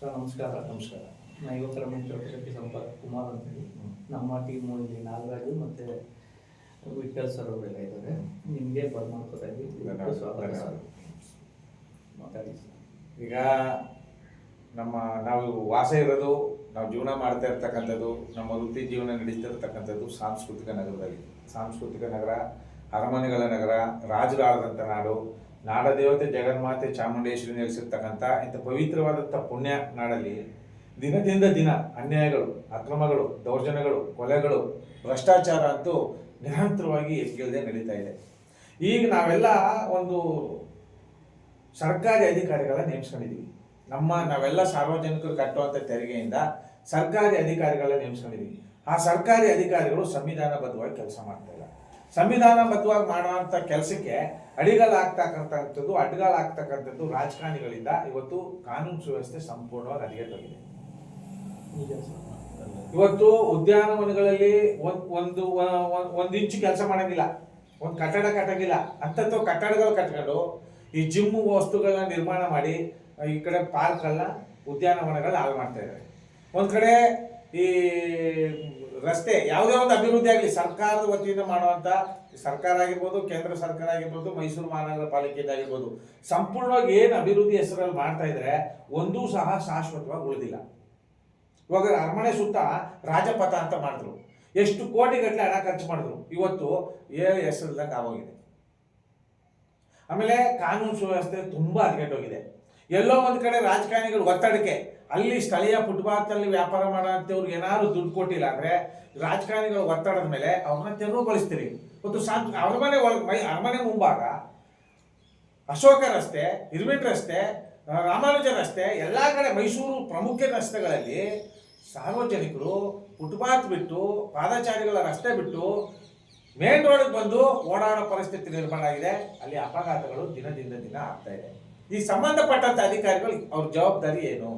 Sir ನಮಸ್ಕಾರ. ನಮಸ್ಕಾರ. ನಾನು ಯುವಕರ ಮಿತ್ರಶಕ್ತಿ ಸಂಪರ್ಕ ಕುಮಾರ್ ಅಂತೇಳಿ. ನಮ್ಮ ಟೀಮು ಇಲ್ಲಿ ನಾಗರಾಜು ಮತ್ತು ವಿಠಲ್ ಸರ್ ಅವರೆಲ್ಲ ಇದ್ದಾರೆ. ನಿಮಗೆ ಬರ್ಮಾಡ್ಕೋತಾ ಇದ್ದೀವಿ. ಸ್ವಾಗತ ಸರ್. ಮಾತಾಡಿ ಸರ್. ಈಗ ನಾವು ವಾಸ ಇರೋದು, ನಾವು ಜೀವನ ಮಾಡ್ತಾ ಇರ್ತಕ್ಕಂಥದ್ದು, ನಮ್ಮ ವೃತ್ತಿ ಜೀವನ ನಡೀತಾ ಇರ್ತಕ್ಕಂಥದ್ದು ಸಾಂಸ್ಕೃತಿಕ ನಗರದಲ್ಲಿ. ಸಾಂಸ್ಕೃತಿಕ ನಗರ, ಅರಮನೆಗಳ ನಗರ, ರಾಜರು ಆಳದಂಥ ನಾಡು, ನಾಡದೇವತೆ ಜಗನ್ಮಾತೆ ಚಾಮುಂಡೇಶ್ವರಿ ನೆಲೆಸಿರ್ತಕ್ಕಂಥ ಇಂಥ ಪವಿತ್ರವಾದಂಥ ಪುಣ್ಯ ನಾಡಲ್ಲಿ ದಿನದಿಂದ ದಿನ ಅನ್ಯಾಯಗಳು, ಅಕ್ರಮಗಳು, ದೌರ್ಜನ್ಯಗಳು, ಕೊಲೆಗಳು, ಭ್ರಷ್ಟಾಚಾರ ಅಂತೂ ನಿರಂತರವಾಗಿ ಎದ್ಗಿಳದೆ ನಡೀತಾ ಇದೆ. ಈಗ ನಾವೆಲ್ಲ ಒಂದು ಸರ್ಕಾರಿ ಅಧಿಕಾರಿಗಳ ನೇಮಿಸ್ಕೊಂಡಿದ್ದೀವಿ. ನಾವೆಲ್ಲ ಸಾರ್ವಜನಿಕರು ಕಟ್ಟುವಂಥ ತೆರಿಗೆಯಿಂದ ಸರ್ಕಾರಿ ಅಧಿಕಾರಿಗಳ ನೇಮಿಸ್ಕೊಂಡಿದ್ದೀವಿ. ಆ ಸರ್ಕಾರಿ ಅಧಿಕಾರಿಗಳು ಸಂವಿಧಾನಬದ್ಧವಾಗಿ ಕೆಲಸ ಮಾಡ್ತಾ ಇಲ್ಲ. ಸಂವಿಧಾನಬದ್ಧವಾಗಿ ಮಾಡುವಂಥ ಕೆಲಸಕ್ಕೆ ಅಡ್ಡಗಾಲಾಗ್ತಕ್ಕಂಥದ್ದು ರಾಜಕಾರಣಿಗಳಿಂದ ಇವತ್ತು ಕಾನೂನು ಸುವ್ಯವಸ್ಥೆ ಸಂಪೂರ್ಣವಾಗಿ ಹದಗೆಟ್ಟೋಗಿದೆ. ಇವತ್ತು ಉದ್ಯಾನವನಗಳಲ್ಲಿ ಒಂದು ಇಂಚು ಕೆಲಸ ಮಾಡೋಂಗಿಲ್ಲ, ಒಂದು ಕಟ್ಟಡ ಕಟ್ಟಂಗಿಲ್ಲ. ಅಂಥದ್ದು ಕಟ್ಟಡಗಳು ಕಟ್ಕೊಂಡು ಈ ಜಿಮ್ ವಸ್ತುಗಳನ್ನ ನಿರ್ಮಾಣ ಮಾಡಿ ಈ ಕಡೆ ಪಾರ್ಕ್ಗಳನ್ನ, ಉದ್ಯಾನವನಗಳನ್ನ ಹಾಳು ಮಾಡ್ತಾ ಇದ್ದಾರೆ. ಒಂದು ಕಡೆ ಈ ರಸ್ತೆ, ಯಾವುದೇ ಒಂದು ಅಭಿವೃದ್ಧಿ ಆಗಲಿ ಸರ್ಕಾರದ ವತಿಯಿಂದ ಮಾಡುವಂಥ, ಸರ್ಕಾರ ಆಗಿರ್ಬೋದು, ಕೇಂದ್ರ ಸರ್ಕಾರ ಆಗಿರ್ಬೋದು, ಮೈಸೂರು ಮಹಾನಗರ ಪಾಲಿಕೆಯಿಂದ ಆಗಿರ್ಬೋದು, ಸಂಪೂರ್ಣವಾಗಿ ಏನು ಅಭಿವೃದ್ಧಿ ಹೆಸರಲ್ಲಿ ಮಾಡ್ತಾ ಇದ್ರೆ ಒಂದೂ ಸಹ ಶಾಶ್ವತವಾಗಿ ಉಳಿದಿಲ್ಲ. ಇವಾಗ ಅರಮನೆ ಸುತ್ತ ರಾಜಪಥ ಅಂತ ಮಾಡಿದ್ರು, ಎಷ್ಟು ಕೋಟಿಗಟ್ಟಲೆ ಹಣ ಖರ್ಚು ಮಾಡಿದ್ರು, ಇವತ್ತು ಹೆಸರಿಲ್ದಂಗೆ ಆಗೋಗಿದೆ. ಆಮೇಲೆ ಕಾನೂನು ಸುವ್ಯವಸ್ಥೆ ತುಂಬ ಹದಗೆಟ್ಟೋಗಿದೆ. ಎಲ್ಲೋ ಒಂದು ಕಡೆ ರಾಜಕಾರಣಿಗಳು ಒತ್ತಡಕ್ಕೆ ಅಲ್ಲಿ ಸ್ಥಳೀಯ ಫುಟ್ಪಾತಲ್ಲಿ ವ್ಯಾಪಾರ ಮಾಡೋಂಥವ್ರಿಗೆ ಏನಾದ್ರು ದುಡ್ಡು ಕೊಟ್ಟಿಲ್ಲ ಅಂದರೆ ರಾಜಕಾರಣಿಗಳು ಒತ್ತಡದ ಮೇಲೆ ಅವ್ರನ್ನ ತೆರವುಗೊಳಿಸ್ತೀರಿ. ಇವತ್ತು ಅರಮನೆ ಮುಂಭಾಗ ಅಶೋಕ ರಸ್ತೆ, ಇರ್ವಿನ್ ರಸ್ತೆ, ರಾಮಾನುಜ ರಸ್ತೆ, ಎಲ್ಲ ಕಡೆ ಮೈಸೂರು ಪ್ರಮುಖ ರಸ್ತೆಗಳಲ್ಲಿ ಸಾರ್ವಜನಿಕರು ಫುಟ್ಪಾತ್ ಬಿಟ್ಟು, ಪಾದಚಾರಿಗಳ ರಸ್ತೆ ಬಿಟ್ಟು ಮೇನ್ ರೋಡಿಗೆ ಬಂದು ಓಡಾಡೋ ಪರಿಸ್ಥಿತಿ ನಿರ್ಮಾಣ ಆಗಿದೆ. ಅಲ್ಲಿ ಅಪಘಾತಗಳು ದಿನದಿಂದ ದಿನ ಆಗ್ತಾ ಇದೆ. ಈ ಸಂಬಂಧಪಟ್ಟಂಥ ಅಧಿಕಾರಿಗಳು ಅವ್ರ ಜವಾಬ್ದಾರಿ ಏನು?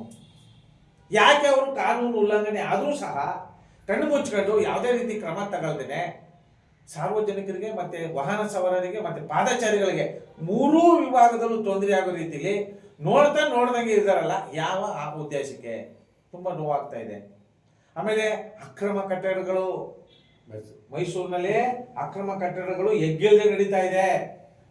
ಯಾಕೆ ಅವರು ಕಾನೂನು ಉಲ್ಲಂಘನೆ ಆದರೂ ಸಹ ಕಣ್ಣು ಮುಚ್ಕೊಂಡು ಯಾವುದೇ ರೀತಿ ಕ್ರಮ ತಗೊಳ್ದೇನೆ ಸಾರ್ವಜನಿಕರಿಗೆ ಮತ್ತು ವಾಹನ ಸವಾರರಿಗೆ ಮತ್ತು ಪಾದಚಾರಿಗಳಿಗೆ ಮೂರೂ ವಿಭಾಗದಲ್ಲೂ ತೊಂದರೆ ಆಗೋ ರೀತಿಯಲ್ಲಿ ನೋಡ್ದಂಗೆ ಇದ್ದಾರಲ್ಲ, ಯಾವ ಆ ಉದ್ದೇಶಕ್ಕೆ ತುಂಬ ನೋವಾಗ್ತಾ ಇದೆ. ಆಮೇಲೆ ಅಕ್ರಮ ಕಟ್ಟಡಗಳು, ಮೈಸೂರಿನಲ್ಲಿ ಅಕ್ರಮ ಕಟ್ಟಡಗಳು ಎಗ್ಗೆಲ್ದೆ ನಡೀತಾ ಇದೆ.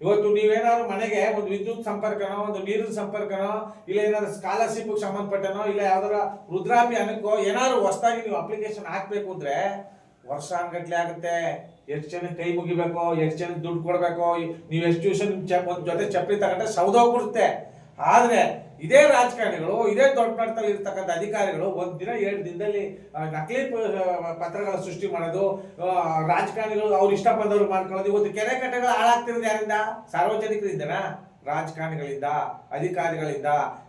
ಇವತ್ತು ನೀವೇನಾದ್ರು ಮನೆಗೆ ಒಂದು ವಿದ್ಯುತ್ ಸಂಪರ್ಕನೋ, ಒಂದು ನೀರಿನ ಸಂಪರ್ಕನೋ, ಇಲ್ಲ ಏನಾದ್ರು ಸ್ಕಾಲರ್ಶಿಪ್ಗೆ ಸಂಬಂಧಪಟ್ಟನೋ, ಇಲ್ಲ ಯಾವ್ದಾರ ವೃದ್ಧಾಪ್ಯ ಹಣಕ್ಕೋ ಏನಾದ್ರು ಹೊಸದಾಗಿ ನೀವು ಅಪ್ಲಿಕೇಶನ್ ಹಾಕ್ಬೇಕು ಅಂದ್ರೆ ವರ್ಷಾನ್ಗಟ್ಲೆ ಆಗುತ್ತೆ. ಎಷ್ಟು ಜನಕ್ಕೆ ಕೈ ಮುಗಿಬೇಕು, ಎಷ್ಟು ಜನಕ್ಕೆ ದುಡ್ಡು ಕೊಡಬೇಕು, ನೀವು ಎಷ್ಟು ಟ್ಯೂಷನ್ ಒಂದು ಜೊತೆ ಚಪ್ಪಲಿ ತಗೊಂಡ್ರೆ ಸೌದೋಗ್ಬಿಡುತ್ತೆ. ಆದರೆ ಇದೇ ರಾಜಕಾರಣಿಗಳು, ಇದೇ ದೊಡ್ಡ ಮಟ್ಟದಲ್ಲಿ ಇರ್ತಕ್ಕಂಥ ಅಧಿಕಾರಿಗಳು ಒಂದು ದಿನ 2 ದಿನದಲ್ಲಿ ನಕಲಿ ಪತ್ರಗಳ ಸೃಷ್ಟಿ ಮಾಡೋದು, ರಾಜಕಾರಣಿಗಳು ಅವ್ರು ಇಷ್ಟ ಬಂದವರು ಮಾಡ್ಕೊಳ್ಳೋದು. ಇವತ್ತು ಕೆರೆ ಕಟ್ಟೆಗಳು ಹಾಳಾಗ್ತಿರೋದು ಯಾರಿಂದ? ಸಾರ್ವಜನಿಕರಿಂದನಾ? ರಾಜಕಾರಣಿಗಳಿಂದ, ಅಧಿಕಾರಿಗಳಿಂದ.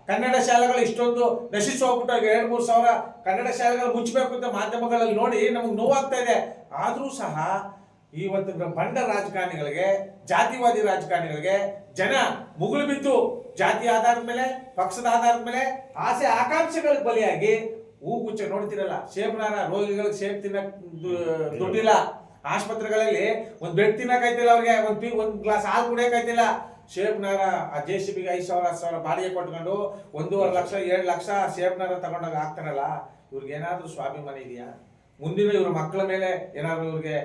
ಕನ್ನಡ ಶಾಲೆಗಳು ಇಷ್ಟೊಂದು ನಶಿಸಿ ಹೋಗ್ಬಿಟ್ಟು 2-3 ಸಾವಿರ ಕನ್ನಡ ಶಾಲೆಗಳು ಮುಚ್ಚಬೇಕು ಅಂತ ಮಾಧ್ಯಮಗಳಲ್ಲಿ ನೋಡಿ ನಮಗೆ ನೋವಾಗ್ತಾ ಇದೆ. ಆದರೂ ಸಹ ಇವತ್ತು ಬಂಡ ರಾಜಕಾರಣಿಗಳಿಗೆ, ಜಾತಿವಾದಿ ರಾಜಕಾರಣಿಗಳಿಗೆ ಜನ ಮುಗುಳು ಬಿದ್ದು ಜಾತಿ ಆಧಾರದ ಮೇಲೆ, ಪಕ್ಷದ ಆಧಾರದ ಮೇಲೆ, ಆಸೆ ಆಕಾಂಕ್ಷೆಗಳಿಗೆ ಬಲಿಯಾಗಿ ಹೂಗುಚ್ಚ ನೋಡ್ತಿರಲ್ಲ. ಸೇಬ್ನಾರ ರೋಗಿಗಳಿಗೆ ಸೇಬ್ ತಿನ್ನಕ್ ದುಡ್ಡಿಲ್ಲ, ಆಸ್ಪತ್ರೆಗಳಲ್ಲಿ ಒಂದು ಬೆಡ್ ತಿನ್ನಕೈತಿಲ್ಲ, ಅವ್ರಿಗೆ ಒಂದು ಗ್ಲಾಸ್ ಹಾಲು ಕುಡಿಯಕೈತಿಲ್ಲ. ಸೇಬ್ನಾರ ಆ JCBಗೆ 5,000 10,000 ಬಾಡಿಗೆ ಕೊಟ್ಕೊಂಡು 1.5 ಲಕ್ಷ 7 ಲಕ್ಷ ಸೇಬ್ನಾರ ತಗೊಂಡಾಗ ಆಗ್ತಾರಲ್ಲ. ಇವ್ರಿಗೆ ಏನಾದ್ರೂ ಸ್ವಾಭಿಮಾನ ಇದೆಯಾ? ಮುಂದಿನ ಇವ್ರ ಮಕ್ಕಳ ಮೇಲೆ ಏನಾದ್ರು ಇವ್ರಿಗೆ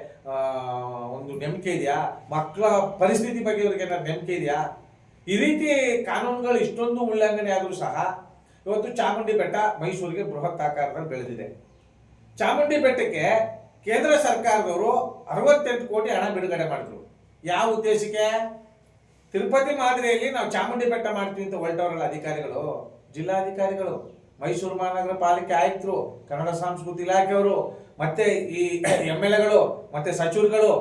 ಒಂದು ನಂಬಿಕೆ ಇದೆಯಾ? ಮಕ್ಕಳ ಪರಿಸ್ಥಿತಿ ಬಗ್ಗೆ ಇವ್ರಿಗೆ ಏನಾದ್ರು ನಂಬಿಕೆ ಇದೆಯಾ? ಈ ರೀತಿ ಕಾನೂನುಗಳು ಇಷ್ಟೊಂದು ಉಲ್ಲಂಘನೆ ಆದರೂ ಸಹ ಇವತ್ತು ಚಾಮುಂಡಿ ಬೆಟ್ಟ ಮೈಸೂರಿಗೆ ಬೃಹತ್ ಆಕಾರದಲ್ಲಿ ಬೆಳೆದಿದೆ. ಚಾಮುಂಡಿ ಬೆಟ್ಟಕ್ಕೆ ಕೇಂದ್ರ ಸರ್ಕಾರದವರು 68 ಕೋಟಿ ಹಣ ಬಿಡುಗಡೆ ಮಾಡಿದ್ರು. ಯಾವ ಉದ್ದೇಶಕ್ಕೆ? ತಿರುಪತಿ ಮಾದರಿಯಲ್ಲಿ ನಾವು ಚಾಮುಂಡಿ ಬೆಟ್ಟ ಮಾಡ್ತೀವಿ ಅಂತ ಹೊರಟವರಲ್ಲ ಅಧಿಕಾರಿಗಳು, ಜಿಲ್ಲಾಧಿಕಾರಿಗಳು, ಮೈಸೂರು ಮಹಾನಗರ ಪಾಲಿಕೆ ಆಯುಕ್ತರು, ಕನ್ನಡ ಸಂಸ್ಕೃತಿ ಇಲಾಖೆಯವರು, ಮತ್ತೆ ಈ MLAಗಳು, ಮತ್ತೆ ಸಚಿವರುಗಳು,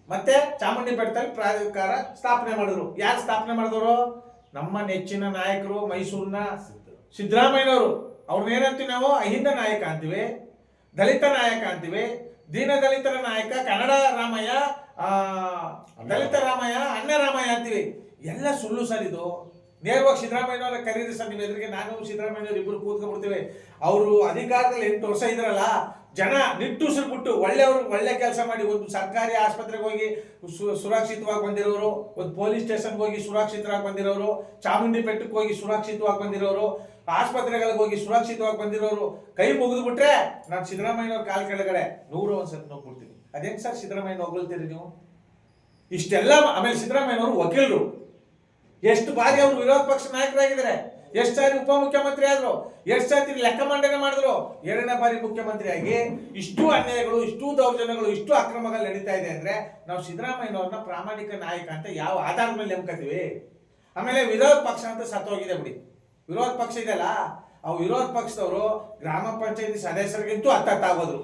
ಮತ್ತೆ ಚಾಮುಂಡಿ ಬೆಟ್ಟದಲ್ಲಿ ಪ್ರಾಧಿಕಾರ ಸ್ಥಾಪನೆ ಮಾಡಿದ್ರು. ಯಾರು ಸ್ಥಾಪನೆ ಮಾಡಿದವರು? ನಮ್ಮ ನೆಚ್ಚಿನ ನಾಯಕರು, ಮೈಸೂರಿನ ಸಿದ್ದರಾಮಯ್ಯನವರು. ಅವ್ರನ್ನೇನಂತೀವಿ ನಾವು? ಅಹಿಂದ ನಾಯಕ ಅಂತೀವಿ, ದಲಿತ ನಾಯಕ ಅಂತೀವಿ, ದೀನ ದಲಿತರ ನಾಯಕ, ಕನ್ನಡ ರಾಮಯ್ಯ, ದಲಿತ ರಾಮಯ್ಯ, ಅಣ್ಣ ರಾಮಯ್ಯ ಅಂತೀವಿ. ಎಲ್ಲ ಸುಳ್ಳು ಸರ್ ಇದು. ನೇರವಾಗಿ ಸಿದ್ದರಾಮಯ್ಯನವರ ಕರೀರಿ ಸರ್, ನಿಮ್ಮ ಎದುರಿಗೆ ನಾನು ಸಿದ್ದರಾಮಯ್ಯನವ್ರು ಇಬ್ಬರು ಕೂತ್ಕೊಂಡ್ಬಿಡ್ತೀವಿ. ಅವರು ಅಧಿಕಾರದಲ್ಲಿ 8 ವರ್ಷ ಇದ್ರಲ್ಲ, ಜನ ನಿಟ್ಟುಸಿರು ಬಿಟ್ಟು ಒಳ್ಳೆಯವರು ಒಳ್ಳೆ ಕೆಲಸ ಮಾಡಿ ಒಂದು ಸರ್ಕಾರಿ ಆಸ್ಪತ್ರೆಗೆ ಹೋಗಿ ಸುರಕ್ಷಿತವಾಗಿ ಬಂದಿರೋರು, ಒಂದು ಪೊಲೀಸ್ ಸ್ಟೇಷನ್ಗೆ ಹೋಗಿ ಸುರಕ್ಷಿತವಾಗಿ ಬಂದಿರೋರು, ಚಾಮುಂಡಿ ಬೆಟ್ಟಕ್ಕೆ ಹೋಗಿ ಸುರಕ್ಷಿತವಾಗಿ ಬಂದಿರೋರು, ಆಸ್ಪತ್ರೆಗಳಿಗೆ ಹೋಗಿ ಸುರಕ್ಷಿತವಾಗಿ ಬಂದಿರೋರು ಕೈ ಮುಗಿದು ಬಿಟ್ರೆ ನಾನು ಸಿದ್ದರಾಮಯ್ಯನವ್ರ ಕಾಲ್ ಕೆಳಗಡೆ 101 ಸತಿ ನೋಡ್ಬಿಡ್ತೀನಿ. ಅದೇನು ಸರ್ ಸಿದ್ದರಾಮಯ್ಯನ ಹೊಗಳ್ತೀರಿ ನೀವು ಇಷ್ಟೆಲ್ಲ? ಆಮೇಲೆ ಸಿದ್ದರಾಮಯ್ಯನವರು ವಕೀಲರು, ಎಷ್ಟು ಬಾರಿ ಅವರು ವಿರೋಧ ಪಕ್ಷ ನಾಯಕರಾಗಿದ್ದಾರೆ, ಎಷ್ಟು ಸಾರಿ ಉಪಮುಖ್ಯಮಂತ್ರಿ ಆದ್ರು, ಎಷ್ಟು ಸಾರಿ ಲೆಕ್ಕ ಮಂಡನೆ ಮಾಡಿದ್ರು, 2ನೇ ಬಾರಿ ಮುಖ್ಯಮಂತ್ರಿಯಾಗಿ ಇಷ್ಟು ಅನ್ಯಾಯಗಳು, ಇಷ್ಟು ದೌರ್ಜನ್ಯಗಳು, ಇಷ್ಟು ಅಕ್ರಮಗಳು ನಡೀತಾ ಇದೆ ಅಂದ್ರೆ ನಾವು ಸಿದ್ದರಾಮಯ್ಯನವ್ರನ್ನ ಪ್ರಾಮಾಣಿಕ ನಾಯಕ ಅಂತ ಯಾವ ಆಧಾರದ ಮೇಲೆ ನೇಮಕತ್ತೀವಿ? ಆಮೇಲೆ ವಿರೋಧ ಪಕ್ಷ ಅಂತ ಸತ್ತೋಗಿದೆ ಬಿಡಿ, ವಿರೋಧ ಪಕ್ಷ ಇದೆಯಲ್ಲ, ಅವು ವಿರೋಧ ಪಕ್ಷದವರು ಗ್ರಾಮ ಪಂಚಾಯತಿ ಸದಸ್ಯರಿಗಿಂತೂ ಹತ್ತಾಗೋದ್ರು.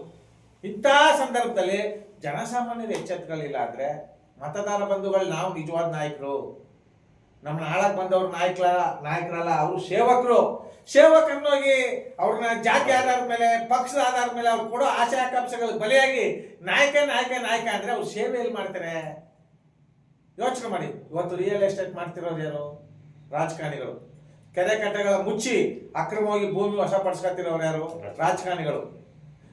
ಇಂಥ ಸಂದರ್ಭದಲ್ಲಿ ಜನಸಾಮಾನ್ಯರು ಎಚ್ಚೆತ್ತುಗಳಿಲ್ಲ ಅಂದ್ರೆ ಮತದಾರ ಬಂಧುಗಳು ನಾವು ನಿಜವಾದ ನಾಯಕರು, ನಮ್ಮನ್ನ ಆಳಕ್ಕೆ ಬಂದವ್ರ ನಾಯಕರಲ್ಲ, ಅವರು ಸೇವಕರು. ಸೇವಕರನ್ನೋಗಿ ಅವ್ರನ್ನ ಜಾತಿ ಆಧಾರದ ಮೇಲೆ, ಪಕ್ಷದ ಆಧಾರದ ಮೇಲೆ ಅವ್ರು ಕೊಡೋ ಆಶೆ ಆಕಾಂಕ್ಷೆಗಳಿಗೆ ಬಲಿಯಾಗಿ ನಾಯಕ ನಾಯಕ ನಾಯಕ ಅಂದ್ರೆ ಅವ್ರು ಸೇವೆ ಎಲ್ಲಿ ಮಾಡ್ತಾರೆ? ಯೋಚನೆ ಮಾಡಿ. ಇವತ್ತು ರಿಯಲ್ ಎಸ್ಟೇಟ್ ಮಾಡ್ತಿರೋರು ಯಾರು? ರಾಜಕಾರಣಿಗಳು. ಕೆರೆ ಕಟ್ಟೆಗಳ ಮುಚ್ಚಿ ಅಕ್ರಮವಾಗಿ ಭೂಮಿ ವಶಪಡಿಸ್ಕೊತಿರೋರು ಯಾರು? ರಾಜಕಾರಣಿಗಳು.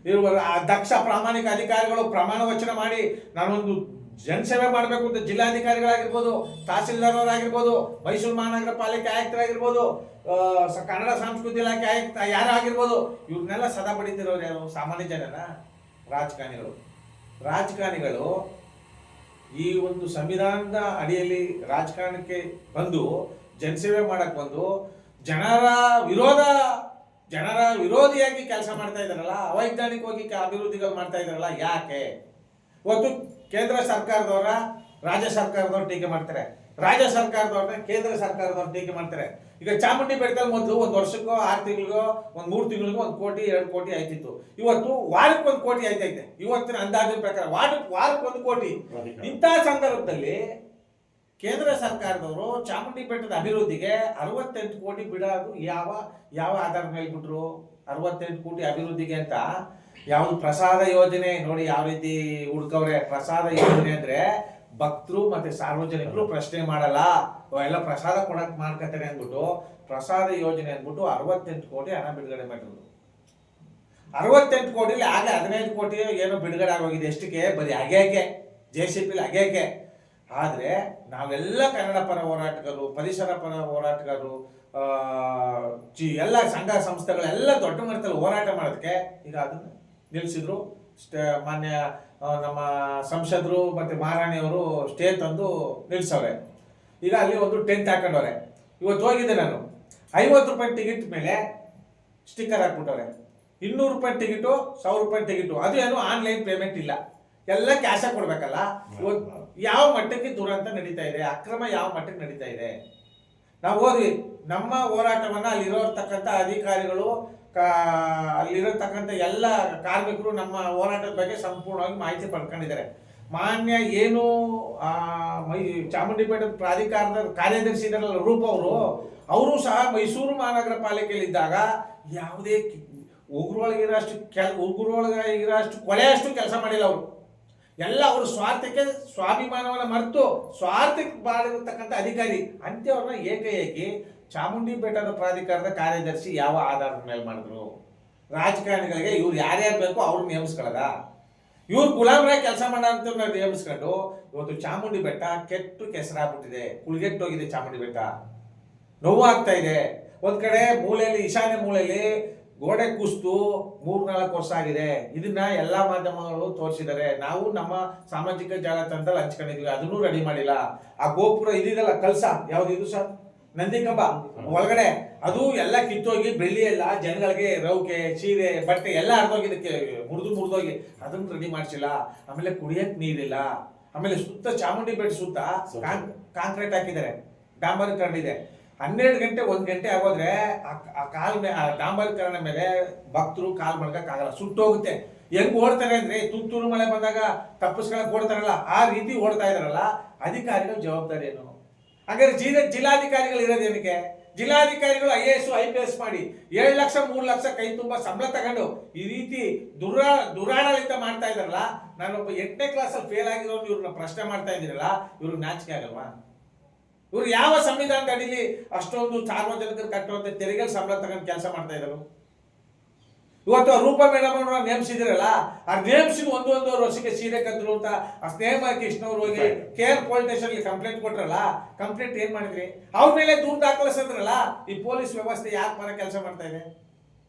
ಇವರು ದಕ್ಷ ಪ್ರಾಮಾಣಿಕ ಅಧಿಕಾರಿಗಳು ಪ್ರಮಾಣ ವಚನ ಮಾಡಿ ನಾನೊಂದು ಜನಸೇವೆ ಮಾಡಬೇಕು ಅಂತ ಜಿಲ್ಲಾಧಿಕಾರಿಗಳಾಗಿರ್ಬೋದು, ತಹಸೀಲ್ದಾರ್ ಅವರಾಗಿರ್ಬೋದು, ಮೈಸೂರು ಮಹಾನಗರ ಪಾಲಿಕೆ ಆಯುಕ್ತರಾಗಿರ್ಬೋದು, ಕನ್ನಡ ಸಂಸ್ಕೃತಿ ಇಲಾಖೆ ಆಯುಕ್ತ ಯಾರಾಗಿರ್ಬೋದು, ಇವ್ರನ್ನೆಲ್ಲ ಸದಾ ಬಡಿತಿರೋರು ಯಾರು? ಸಾಮಾನ್ಯ ಜನನ? ರಾಜಕಾರಣಿಗಳು. ರಾಜಕಾರಣಿಗಳು ಈ ಒಂದು ಸಂವಿಧಾನದ ಅಡಿಯಲ್ಲಿ ರಾಜಕಾರಣಕ್ಕೆ ಬಂದು ಜನಸೇವೆ ಮಾಡಕ್ ಬಂದು ಜನರ ವಿರೋಧಿಯಾಗಿ ಕೆಲಸ ಮಾಡ್ತಾ ಇದಾರಲ್ಲ, ಅವೈಜ್ಞಾನಿಕವಾಗಿ ಅಭಿವೃದ್ಧಿಗಳು ಮಾಡ್ತಾ ಇದಾರಲ್ಲ, ಯಾಕೆ? ಇವತ್ತು ಕೇಂದ್ರ ಸರ್ಕಾರದವರ ರಾಜ್ಯ ಸರ್ಕಾರದವ್ರು ಟೀಕೆ ಮಾಡ್ತಾರೆ, ರಾಜ್ಯ ಸರ್ಕಾರದವ್ರನ್ನ ಕೇಂದ್ರ ಸರ್ಕಾರದವ್ರು ಟೀಕೆ ಮಾಡ್ತಾರೆ. ಈಗ ಚಾಮುಂಡಿ ಬೆಟ್ಟದಲ್ಲಿ ಮೊದಲು 1 ವರ್ಷಕ್ಕೋ 6 ತಿಂಗಳಿಗೋ 3 ತಿಂಗಳಿಗೋ 1 ಕೋಟಿ 2 ಕೋಟಿ ಆಯ್ತಿತ್ತು. ಇವತ್ತು ವಾರಕ್ಕೆ 1 ಕೋಟಿ ಆಯ್ತೈತೆ. ಇವತ್ತಿನ ಅಂದಾಜಿನ ಪ್ರಕಾರ ವಾರಕ್ಕೆ 1 ಕೋಟಿ. ಇಂಥ ಸಂದರ್ಭದಲ್ಲಿ ಕೇಂದ್ರ ಸರ್ಕಾರದವರು ಚಾಮುಂಡಿ ಬೆಟ್ಟದ ಅಭಿವೃದ್ಧಿಗೆ 68 ಕೋಟಿ ಬಿಡೋದು ಯಾವ ಆಧಾರದ ಮೇಲೆ ಬಿಟ್ರು? 68 ಕೋಟಿ ಅಭಿವೃದ್ಧಿಗೆ ಅಂತ ಯಾವುದು? ಪ್ರಸಾದ ಯೋಜನೆ ನೋಡಿ ಯಾವ ರೀತಿ ಹುಡ್ಕವ್ರೆ. ಪ್ರಸಾದ ಯೋಜನೆ ಅಂದ್ರೆ ಭಕ್ತರು ಮತ್ತೆ ಸಾರ್ವಜನಿಕರು ಪ್ರಶ್ನೆ ಮಾಡಲ್ಲ, ಅವೆಲ್ಲ ಪ್ರಸಾದ ಕೊಡಕ್ ಮಾಡ್ಕತಾರೆ ಅಂದ್ಬಿಟ್ಟು ಪ್ರಸಾದ ಯೋಜನೆ ಅಂದ್ಬಿಟ್ಟು 68 ಕೋಟಿ ಹಣ ಬಿಡುಗಡೆ ಮಾಡಿದ್ರು. 68 ಕೋಟಿಲಿ ಆಗ 15 ಕೋಟಿ ಏನೋ ಬಿಡುಗಡೆ ಆಗೋಗಿದೆ. ಎಷ್ಟಕ್ಕೆ? ಬರೀ ಅಗೆಯಕ್ಕೆ, JCPಲಿ ಅಗೆಯಕ್ಕೆ. ಆದ್ರೆ ನಾವೆಲ್ಲ ಕನ್ನಡ ಪರ ಹೋರಾಟಗಾರರು, ಪರಿಸರ ಪರ ಹೋರಾಟಗಾರರು, ಎಲ್ಲ ಸಂಘ ಸಂಸ್ಥೆಗಳೆಲ್ಲ ದೊಡ್ಡ ಮಟ್ಟದಲ್ಲಿ ಹೋರಾಟ ಮಾಡೋದಕ್ಕೆ ಈಗ ಅದನ್ನ ನಿಲ್ಲಿಸಿದ್ರು. ಮಾನ್ಯ ನಮ್ಮ ಸಂಸದರು ಮತ್ತೆ ಮಹಾರಾಣಿಯವರು ಸ್ಟೇ ತಂದು ನಿಲ್ಸವ್ರೆ. ಈಗ ಅಲ್ಲಿ ಒಂದು ಟೆಂಟ್ ಹಾಕೊಂಡವ್ರೆ. ಇವತ್ತು ಹೋಗಿದ್ದೆ ನಾನು, 50 ರೂಪಾಯಿ ಟಿಕೆಟ್ ಮೇಲೆ ಸ್ಟಿಕ್ಕರ್ ಹಾಕ್ಬಿಟ್ಟವ್ರೆ. 200 ರೂಪಾಯಿ ಟಿಕೆಟು, 1000 ರೂಪಾಯಿ ಟಿಕೆಟು, ಅದು ಏನು ಆನ್ಲೈನ್ ಪೇಮೆಂಟ್ ಇಲ್ಲ, ಎಲ್ಲ ಕ್ಯಾಶ್ ಆಗಿ ಕೊಡ್ಬೇಕಲ್ಲ. ಇವತ್ತು ಯಾವ ಮಟ್ಟಕ್ಕೆ ದುರಂತ ನಡೀತಾ ಇದೆ, ಅಕ್ರಮ ಯಾವ ಮಟ್ಟಕ್ಕೆ ನಡೀತಾ ಇದೆ? ನಾವು ಹೋದ್ವಿ, ನಮ್ಮ ಹೋರಾಟವನ್ನ ಅಲ್ಲಿರೋರ್ತಕ್ಕಂಥ ಅಧಿಕಾರಿಗಳು, ಅಲ್ಲಿರತಕ್ಕಂಥ ಎಲ್ಲ ಕಾರ್ಮಿಕರು ನಮ್ಮ ಹೋರಾಟದ ಬಗ್ಗೆ ಸಂಪೂರ್ಣವಾಗಿ ಮಾಹಿತಿ ಪಡ್ಕೊಂಡಿದ್ದಾರೆ. ಮಾನ್ಯ ಏನು ಚಾಮುಂಡಿ ಬೆಟ್ಟದ ಪ್ರಾಧಿಕಾರದ ಕಾರ್ಯದರ್ಶಿ ಇದಾರಲ್ಲ ರೂಪ ಅವರು ಸಹ ಮೈಸೂರು ಮಹಾನಗರ ಪಾಲಿಕೆಯಲ್ಲಿದ್ದಾಗ ಯಾವುದೇ ಉಗುರೊಳಗಿರೋಷ್ಟು ಕೊಳೆಯಷ್ಟು ಕೆಲಸ ಮಾಡಿಲ್ಲ ಅವರು. ಎಲ್ಲ ಅವರು ಸ್ವಾರ್ಥಕ್ಕೆ, ಸ್ವಾಭಿಮಾನವನ್ನು ಮರೆತು ಸ್ವಾರ್ಥಕ್ಕೆ ಮಾಡಿರತಕ್ಕಂಥ ಅಧಿಕಾರಿ ಅಂತ್ಯವ್ರನ್ನ ಏಕಾಏಕಿ ಚಾಮುಂಡಿ ಬೆಟ್ಟದ ಪ್ರಾಧಿಕಾರದ ಕಾರ್ಯದರ್ಶಿ ಯಾವ ಆಧಾರದ ಮೇಲೆ ಮಾಡಿದ್ರು? ರಾಜಕಾರಣಿಗಳಿಗೆ ಇವ್ರು ಯಾರ್ಯಾರು ಬೇಕೋ ಅವ್ರನ್ನ ನೇಮಿಸ್ಕೊಳ್ಳದ? ಇವ್ರು ಗುಲಾಮರಾಗಿ ಕೆಲಸ ಮಾಡೋಂಥ ನೇಮಿಸ್ಕೊಂಡು ಇವತ್ತು ಚಾಮುಂಡಿ ಬೆಟ್ಟ ಕೆಟ್ಟು ಕೆಸರಾಗ್ಬಿಟ್ಟಿದೆ, ಕುಳ್ಗೆಟ್ಟೋಗಿದೆ ಚಾಮುಂಡಿ ಬೆಟ್ಟ. ನೋವು ಆಗ್ತಾ ಇದೆ. ಒಂದ್ ಕಡೆ ಮೂಲೆಯಲ್ಲಿ, ಈಶಾನ್ಯ ಮೂಲೆಯಲ್ಲಿ ಗೋಡೆ ಕುಸ್ತು 3-4 ವರ್ಷ ಆಗಿದೆ. ಇದನ್ನ ಎಲ್ಲಾ ಮಾಧ್ಯಮಗಳು ತೋರಿಸಿದ್ದಾರೆ. ನಾವು ನಮ್ಮ ಸಾಮಾಜಿಕ ಜಾಲತಾಣದಲ್ಲಿ ಹಂಚ್ಕೊಂಡಿದ್ವಿ, ಅದನ್ನೂ ರೆಡಿ ಮಾಡಿಲ್ಲ. ಆ ಗೋಪುರ ಇದೀಗಲ್ಲ, ಕಲ್ಸ ಯಾವ್ದು ಇದು ಸರ್, ನಂದಿ ಕಂಬ ಒಳಗಡೆ ಅದು ಎಲ್ಲ ಕಿತ್ತೋಗಿ, ಬೆಳ್ಳಿ ಎಲ್ಲ ಜನಗಳಿಗೆ ರೌಕೆ, ಸೀರೆ, ಬಟ್ಟೆ ಎಲ್ಲ ಹರಿದೋಗಿದ್ದಕ್ಕೆ ಮುರಿದೋಗಿ ಅದನ್ನು ರೆಡಿ ಮಾಡಿಸಿಲ್ಲ. ಆಮೇಲೆ ಕುಡಿಯಕ್ ನೀರಿಲ್ಲ. ಆಮೇಲೆ ಸುತ್ತ ಚಾಮುಂಡಿ ಬೆಟ್ಟ ಸುತ್ತ ಕಾಂಕ್ರೀಟ್ ಹಾಕಿದ್ದಾರೆ, ಡಾಂಬರೀಕರಣ ಇದೆ. 12 ಗಂಟೆ 1 ಗಂಟೆ ಆಗೋದ್ರೆ ಆ ಡಾಂಬರೀಕರಣ ಮೇಲೆ ಭಕ್ತರು ಕಾಲ್ ಮಡ್ಗಕ್ಕಾಗಲ್ಲ, ಸುಟ್ಟೋಗುತ್ತೆ. ಹೆಂಗ್ ಓಡ್ತಾರೆ ಅಂದ್ರೆ ತುಂತುರು ಮಳೆ ಬಂದಾಗ ತಪ್ಪಿಸ್ಕೊಳಕ್ ಓಡ್ತಾರಲ್ಲ, ಆ ರೀತಿ ಓಡ್ತಾ ಇದಾರಲ್ಲ. ಅಧಿಕಾರಿಗಳ ಜವಾಬ್ದಾರಿ ಏನು? ಹಾಗಾದ್ರೆ ಜಿಲ್ಲಾಧಿಕಾರಿಗಳು ಇರೋದೇನಕ್ಕೆ? ಜಿಲ್ಲಾಧಿಕಾರಿಗಳು IAS IPS ಮಾಡಿ 7 ಲಕ್ಷ 3 ಲಕ್ಷ ಕೈ ತುಂಬಾ ಸಂಬಳ ತಗೊಂಡು ಈ ರೀತಿ ದುರಾಡಳಿತ ಮಾಡ್ತಾ ಇದಾರಲ್ಲ. ನಾನೊಬ್ಬ 8ನೇ ಕ್ಲಾಸಲ್ಲಿ ಫೇಲ್ ಆಗಿರೋ ಇವ್ರನ್ನ ಪ್ರಶ್ನೆ ಮಾಡ್ತಾ ಇದ್ದೀರಲ್ಲ, ಇವ್ರಿಗೆ ನಾಚಿಕೆ ಆಗಲ್ವಾ? ಇವ್ರು ಯಾವ ಸಂವಿಧಾನದ ಅಡಿಲಿ ಅಷ್ಟೊಂದು ಸಾರ್ವಜನಿಕರು ಕಟ್ಟುವಂತೆ ತೆರಿಗೆ ಸಂಬಳ ತಗೊಂಡು ಕೆಲಸ ಮಾಡ್ತಾ ಇದ್ರು? ಇವತ್ತು ರೂಪಾ ಮೇಡಮ್ ಅವ್ರನ್ನ ನೇಮಿಸಿದಿರಲ್ಲ, ಆ ನೇಮಿಸಿದ ಒಂದೂವರೆ ವರ್ಷಕ್ಕೆ ಸೀರೆ ಕದ್ರು ಅಂತ ಆ ಸ್ನೇಹ ಕೃಷ್ಣ ಅವರು ಹೋಗಿ KR ಪೊಲೀಸ್ ಸ್ಟೇಷನ್ಗೆ ಕಂಪ್ಲೇಂಟ್ ಕೊಟ್ರಲ್ಲ, ಕಂಪ್ಲೇಂಟ್ ಏನ್ ಮಾಡಿದ್ರಿ? ಅವ್ರ ಮೇಲೆ ದೂರ ದಾಖಲಿಸಿದ್ರಲ್ಲ. ಈ ಪೊಲೀಸ್ ವ್ಯವಸ್ಥೆ ಯಾರ ಪರ ಕೆಲಸ ಮಾಡ್ತಾ ಇದೆ?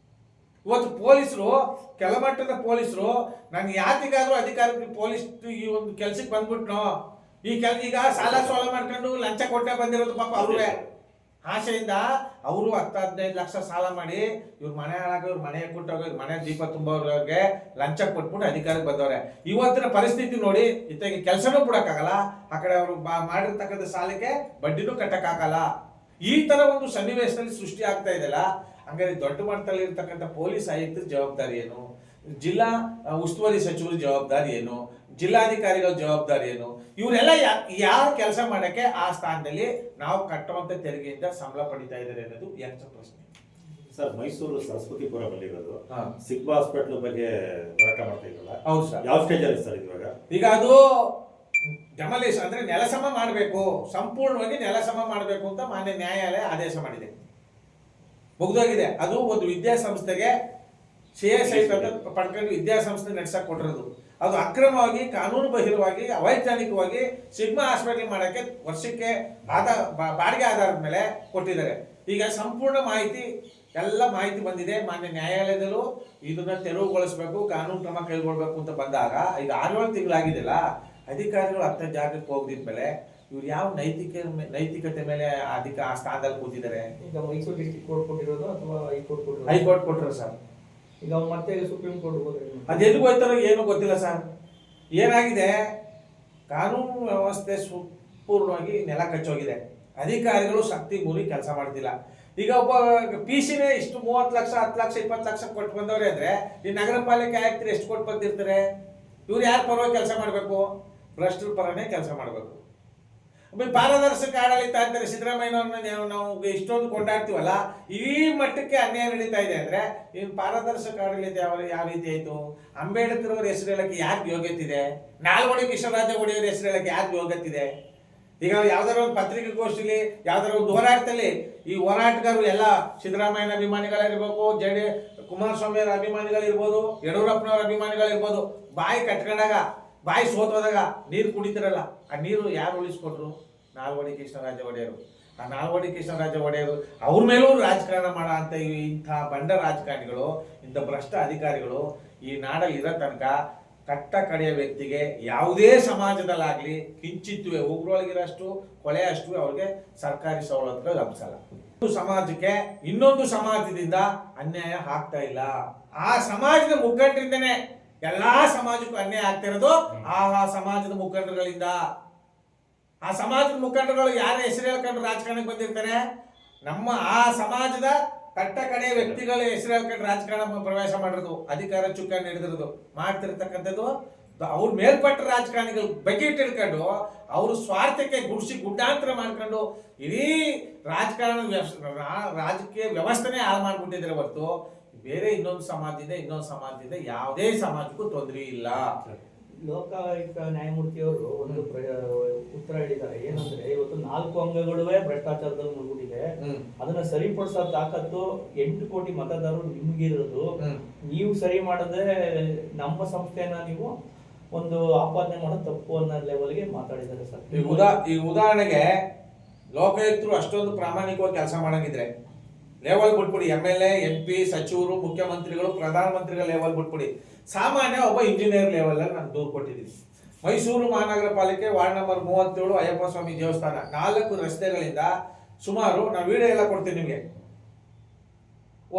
ಇವತ್ತು ಪೊಲೀಸರು, ಕೆಳಮಟ್ಟದ ಪೊಲೀಸರು, ನಾನು ಯಾತಿಗಾದ್ರೂ ಅಧಿಕಾರಿ ಪೊಲೀಸ್ ಈ ಒಂದು ಕೆಲ್ಸಕ್ಕೆ ಬಂದ್ಬಿಟ್ನೋ, ಈಗ ಸಾಲ ಸೋಲ ಮಾಡ್ಕೊಂಡು ಲಂಚ ಕೊಟ್ಟೆ ಬಂದಿರೋದು ಪಾಪ ಅವ್ರೇ ಆಸೆಯಿಂದ ಅವರು 10-15 ಲಕ್ಷ ಸಾಲ ಮಾಡಿ ಇವ್ರ ಮನೆ ಹಾಳಾಗ, ಇವ್ರ ಮನೆ ಕೊಟ್ಟೋಗ, ಇವ್ರ ಮನೆ ದೀಪ ತುಂಬೋರಿಗೆ ಲಂಚ ಕೊಟ್ಬಿಟ್ಟು ಅಧಿಕಾರಕ್ಕೆ ಬಂದವ್ರೆ. ಇವತ್ತಿನ ಪರಿಸ್ಥಿತಿ ನೋಡಿ, ಇತ್ತಾಗಿ ಕೆಲಸನೂ ಬಿಡಕ್ಕಾಗಲ್ಲ, ಆ ಕಡೆ ಅವರು ಮಾಡಿರ್ತಕ್ಕಂಥ ಸಾಲಕ್ಕೆ ಬಡ್ಡಿನೂ ಕಟ್ಟಕ್ಕಾಗಲ್ಲ. ಈ ತರ ಒಂದು ಸನ್ನಿವೇಶದಲ್ಲಿ ಸೃಷ್ಟಿ ಆಗ್ತಾ ಇದೆಯಲ್ಲ. ಹಂಗಾರೆ ದೊಡ್ಡ ಮಟ್ಟದಲ್ಲಿ ಇರ್ತಕ್ಕಂಥ ಪೊಲೀಸ್ ಆಯುಕ್ತರ ಜವಾಬ್ದಾರಿ ಏನು, ಜಿಲ್ಲಾ ಉಸ್ತುವಾರಿ ಸಚಿವರ ಜವಾಬ್ದಾರಿ ಏನು, ಜಿಲ್ಲಾಧಿಕಾರಿಗಳ ಜವಾಬ್ದಾರಿ ಏನು? ಇವರೆಲ್ಲ ಯಾರು ಕೆಲಸ ಮಾಡಕ್ಕೆ ಆ ಸ್ಥಾನದಲ್ಲಿ ನಾವು ಕಟ್ಟುವಂತ ತೆರಿಗೆಯಿಂದ ಸಂಬಳ ಪಡಿತಾ ಇದ್ದಾರೆ ಅನ್ನೋದು ಯಕ್ಷ ಪ್ರಶ್ನೆ. ಸರ್, ಮೈಸೂರು ಸರಸ್ವತಿಪುರ ಬಲ್ಲಿರೋದು ಸಿಗ್ಮಾ ಹಾಸ್ಪಿಟಲ್ ಬಗ್ಗೆ ಹೋರಾಟ ಮಾಡ್ತಾ ಇದ್ರಲ್ಲ, ಹೌದು ಸರ್. ಯಾವ ಸ್ಟೇಜ್ ಅಲ್ಲಿ ಸರ್ ಇವಾಗ? ಈಗ ಅದು ಡೆಮಾಲಿಷ್ ಅಂದ್ರೆ ನೆಲಸಮ ಮಾಡಬೇಕು, ಸಂಪೂರ್ಣವಾಗಿ ನೆಲಸಮ ಮಾಡಬೇಕು ಅಂತ ಮಾನ್ಯ ನ್ಯಾಯಾಲಯ ಆದೇಶ ಮಾಡಿದೆ, ಮುಗಿದೋಗಿದೆ. ಅದು ಒಂದು ವಿದ್ಯಾಸಂಸ್ಥೆಗೆ CSI ಪಡ್ಕೊಂಡು ವಿದ್ಯಾಸಂಸ್ಥೆ ನಡೆಸಕ್ ಕೊಟ್ಟಿರೋದು. ಅದು ಅಕ್ರಮವಾಗಿ, ಕಾನೂನು ಬಹಿರವಾಗಿ, ಅವೈಜ್ಞಾನಿಕವಾಗಿ ಸಿಗ್ಮಾ ಹಾಸ್ಪಿಟಲ್ ಮಾಡಕ್ಕೆ ವರ್ಷಕ್ಕೆ ಬಾಡಿಗೆ ಆಧಾರದ ಮೇಲೆ ಕೊಟ್ಟಿದ್ದಾರೆ. ಈಗ ಸಂಪೂರ್ಣ ಮಾಹಿತಿ, ಎಲ್ಲ ಮಾಹಿತಿ ಬಂದಿದೆ. ಮಾನ್ಯ ನ್ಯಾಯಾಲಯದಲ್ಲೂ ಇದನ್ನ ತೆರವುಗೊಳಿಸಬೇಕು, ಕಾನೂನು ಕ್ರಮ ಕೈಗೊಳ್ಬೇಕು ಅಂತ ಬಂದಾಗ ಈಗ 6-7 ತಿಂಗಳಾಗಿದೆಯಲ್ಲ, ಅಧಿಕಾರಿಗಳು ಅರ್ಥ ಜಾಗಕ್ಕೆ ಹೋಗದಿದ್ಮೇಲೆ ಇವ್ರು ಯಾವ ನೈತಿಕತೆ ಮೇಲೆ ಆ ಸ್ಥಾನದಲ್ಲಿ ಕೂತಿದ್ದಾರೆ? ಈಗ ಮೈಸೂರು ಡಿಸ್ಟ್ರಿಕ್ಟ್ ಕೋರ್ಟ್ ಕೊಟ್ಟಿರೋದು ಅಥವಾ ಹೈಕೋರ್ಟ್ ಕೊಟ್ಟರು ಸರ್. ಈಗ ಮತ್ತೆ ಸುಪ್ರೀಂ ಕೋರ್ಟ್ ಹೋದ್ರೆ ಅದೆಲ್ಲಿಗೆ ಹೋಯ್ತಾರೋ ಏನೂ ಗೊತ್ತಿಲ್ಲ ಸರ್. ಏನಾಗಿದೆ, ಕಾನೂನು ವ್ಯವಸ್ಥೆ ಸಂಪೂರ್ಣವಾಗಿ ನೆಲ ಕಚ್ಚೋಗಿದೆ. ಅಧಿಕಾರಿಗಳು ಶಕ್ತಿ ಮೀರಿ ಕೆಲಸ ಮಾಡ್ತಿಲ್ಲ. ಈಗ ಒಬ್ಬ PCನೇ ಇಷ್ಟು 30 ಲಕ್ಷ, 10 ಲಕ್ಷ, 20 ಲಕ್ಷ ಕೊಟ್ಟು ಬಂದವ್ರೆ ಅಂದ್ರೆ ಈ ನಗರ ಪಾಲಿಕೆ ಆಯುಕ್ತರು ಎಷ್ಟು ಕೊಟ್ಟು ಬಂದಿರ್ತಾರೆ? ಇವ್ರು ಯಾರ ಪರವಾಗಿ ಕೆಲಸ ಮಾಡಬೇಕು? ಭ್ರಷ್ಟರ ಪರನೇ ಕೆಲಸ ಮಾಡಬೇಕು. ಪಾರದರ್ಶಕ ಆಡಳಿತ ಅಂತಾರೆ ಸಿದ್ದರಾಮಯ್ಯನವ್ರನ್ನ ನಾವು ಇಷ್ಟೊಂದು ಕೊಂಡಾಡ್ತೀವಲ್ಲ, ಈ ಮಟ್ಟಕ್ಕೆ ಅನ್ಯಾಯ ನಡೀತಾ ಇದೆ ಅಂದ್ರೆ ಇನ್ನು ಪಾರದರ್ಶಕ ಆಡಳಿತ ಯಾವ ರೀತಿ ಆಯ್ತು? ಅಂಬೇಡ್ಕರ್ ಅವ್ರ ಹೆಸರು ಹೇಳಕ್ಕೆ ಯಾಕೆ ಯೋಗ್ಯತೆ ಇದೆ? ನಾಲ್ವಡಿ ಕೃಷ್ಣರಾಜ ಒಡೆಯವ್ರ ಹೆಸರು ಹೇಳಕ್ಕೆ ಯಾಕೆ ಯೋಗ್ಯತೆ ಇದೆ? ಈಗ ಯಾವ್ದಾರ ಒಂದು ಪತ್ರಿಕಾಗೋಷ್ಠಿಲಿ, ಯಾವ್ದಾರ ಒಂದು ಹೋರಾಟದಲ್ಲಿ ಈ ಹೋರಾಟಗಾರರು ಎಲ್ಲ ಸಿದ್ದರಾಮಯ್ಯನ ಅಭಿಮಾನಿಗಳಿರ್ಬೇಕು, ಕುಮಾರಸ್ವಾಮಿ ಅವರ ಅಭಿಮಾನಿಗಳಿರ್ಬೋದು, ಯಡಿಯೂರಪ್ಪನವರ ಅಭಿಮಾನಿಗಳಿರ್ಬೋದು, ಬಾಯಿ ಕಟ್ಕೊಂಡಾಗ, ಬಾಯಿ ಸೋತೋದಾಗ ನೀರು ಕುಡಿತಿರಲ್ಲ, ಆ ನೀರು ಯಾರು ಉಳಿಸ್ಕೊಟ್ರು? ನಾಲ್ವಡಿ ಕೃಷ್ಣರಾಜ ಒಡೆಯರು. ಆ ನಾಲ್ವಡಿ ಕೃಷ್ಣರಾಜ ಒಡೆಯರು ಅವ್ರ ಮೇಲೂ ರಾಜಕಾರಣ ಮಾಡೋ ಅಂತ ಇಂಥ ಬಂಡ ರಾಜಕಾರಣಿಗಳು, ಇಂಥ ಭ್ರಷ್ಟ ಅಧಿಕಾರಿಗಳು ಈ ನಾಡಲ್ಲಿ ಇರೋ ತನಕ ಕಟ್ಟ ಕಡೆಯ ವ್ಯಕ್ತಿಗೆ ಯಾವುದೇ ಸಮಾಜದಲ್ಲಾಗ್ಲಿ ಕಿಂಚಿತ್ತುವೆ ಉಗ್ರೊಳಗಿರೋಷ್ಟು ಕೊಳೆ ಅಷ್ಟು ಅವ್ರಿಗೆ ಸರ್ಕಾರಿ ಸವಲತ್ತುಗಳು ಲಭಿಸಲ್ಲ. ಸಮಾಜಕ್ಕೆ ಇನ್ನೊಂದು ಸಮಾಜದಿಂದ ಅನ್ಯಾಯ ಆಗ್ತಾ ಇಲ್ಲ. ಆ ಸಮಾಜದ ಮುಖಂಡರಿಂದನೇ ಎಲ್ಲಾ ಸಮಾಜಕ್ಕೂ ಅನ್ಯಾಯ ಆಗ್ತಿರೋದು ಆ ಸಮಾಜದ ಮುಖಂಡರುಗಳಿಂದ. ಆ ಸಮಾಜದ ಮುಖಂಡರುಗಳು ಯಾರ ಹೆಸರು ಹೇಳ್ಕೊಂಡು ರಾಜಕಾರಣಕ್ಕೆ ಬಂದಿರ್ತಾರೆ? ನಮ್ಮ ಆ ಸಮಾಜದ ಕಟ್ಟ ಕಡೆ ವ್ಯಕ್ತಿಗಳ ಹೆಸರು ಹೇಳ್ಕೊಂಡು ರಾಜಕಾರಣ ಪ್ರವೇಶ ಮಾಡಿರೋದು, ಅಧಿಕಾರ ಚುಕ್ಕಾಣಿ ಹಿಡಿದಿರೋದು, ಮಾಡ್ತಿರ್ತಕ್ಕಂಥದ್ದು ಅವ್ರ ಮೇಲ್ಪಟ್ಟ ರಾಜಕಾರಣಿಗಳು ಬಕೆಟ್ ಹಿಡ್ಕೊಂಡು ಅವರು ಸ್ವಾರ್ಥಕ್ಕೆ ಗುಡ್ಡಾಂತರ ಮಾಡ್ಕೊಂಡು ಇಡೀ ರಾಜಕೀಯ ವ್ಯವಸ್ಥೆನೇ ಹಾಳು ಮಾಡ್ಬಿಟ್ಟಿದ್ರೆ ಹೊರತು ಬೇರೆ ಇನ್ನೊಂದು ಸಮಾಜದಿಂದ ಯಾವುದೇ ಸಮಾಜಕ್ಕೂ ತೊಂದರೆ ಇಲ್ಲ. ಲೋಕಾಯುಕ್ತ ನ್ಯಾಯಮೂರ್ತಿಯವರು ಒಂದು ಉತ್ತರ ಹೇಳಿದ್ದಾರೆ. ಏನಂದ್ರೆ, ಇವತ್ತು 4 ಅಂಗಗಳುವೆ ಭ್ರಷ್ಟಾಚಾರದಲ್ಲಿ ಮುಳುಗಿದೆ, ಅದನ್ನ ಸರಿಪಡಿಸೋ ತಾಕತ್ತು 8 ಕೋಟಿ ಮತದಾರರು ನಿಮ್ಗಿರೋದು, ನೀವು ಸರಿ ಮಾಡದೆ ನಮ್ಮ ಸಂಸ್ಥೆಯನ್ನ ನೀವು ಒಂದು ಆಪಾದನೆ ಮಾಡೋದು ತಪ್ಪು ಅನ್ನೋ ಲೆವೆಲ್ಗೆ ಮಾತಾಡಿದ್ದಾರೆ ಸರ್. ಈ ಉದಾಹರಣೆಗೆ ಲೋಕಾಯುಕ್ತರು ಅಷ್ಟೊಂದು ಪ್ರಾಮಾಣಿಕವಾಗಿ ಕೆಲಸ ಮಾಡಂಗಿದ್ರೆ ಲೆವೆಲ್ ಬಿಟ್ಬಿಡಿ, MLA, MP, ಸಚಿವರು, ಮುಖ್ಯಮಂತ್ರಿಗಳು, ಪ್ರಧಾನಮಂತ್ರಿಗಳ ಲೆವೆಲ್ ಬಿಟ್ಬಿಡಿ, ಸಾಮಾನ್ಯ ಒಬ್ಬ ಇಂಜಿನಿಯರ್ ಲೆವೆಲ್ ಅಲ್ಲಿ ನಾನು ದೂರು ಕೊಟ್ಟಿದ್ದೀನಿ. ಮೈಸೂರು ಮಹಾನಗರ ಪಾಲಿಕೆ ವಾರ್ಡ್ ನಂಬರ್ 37 ಅಯ್ಯಪ್ಪ ಸ್ವಾಮಿ ದೇವಸ್ಥಾನ 4 ರಸ್ತೆಗಳಿಂದ ಸುಮಾರು, ನಾವು ವಿಡಿಯೋ ಎಲ್ಲ ಕೊಡ್ತೀನಿ ನಿಮಗೆ,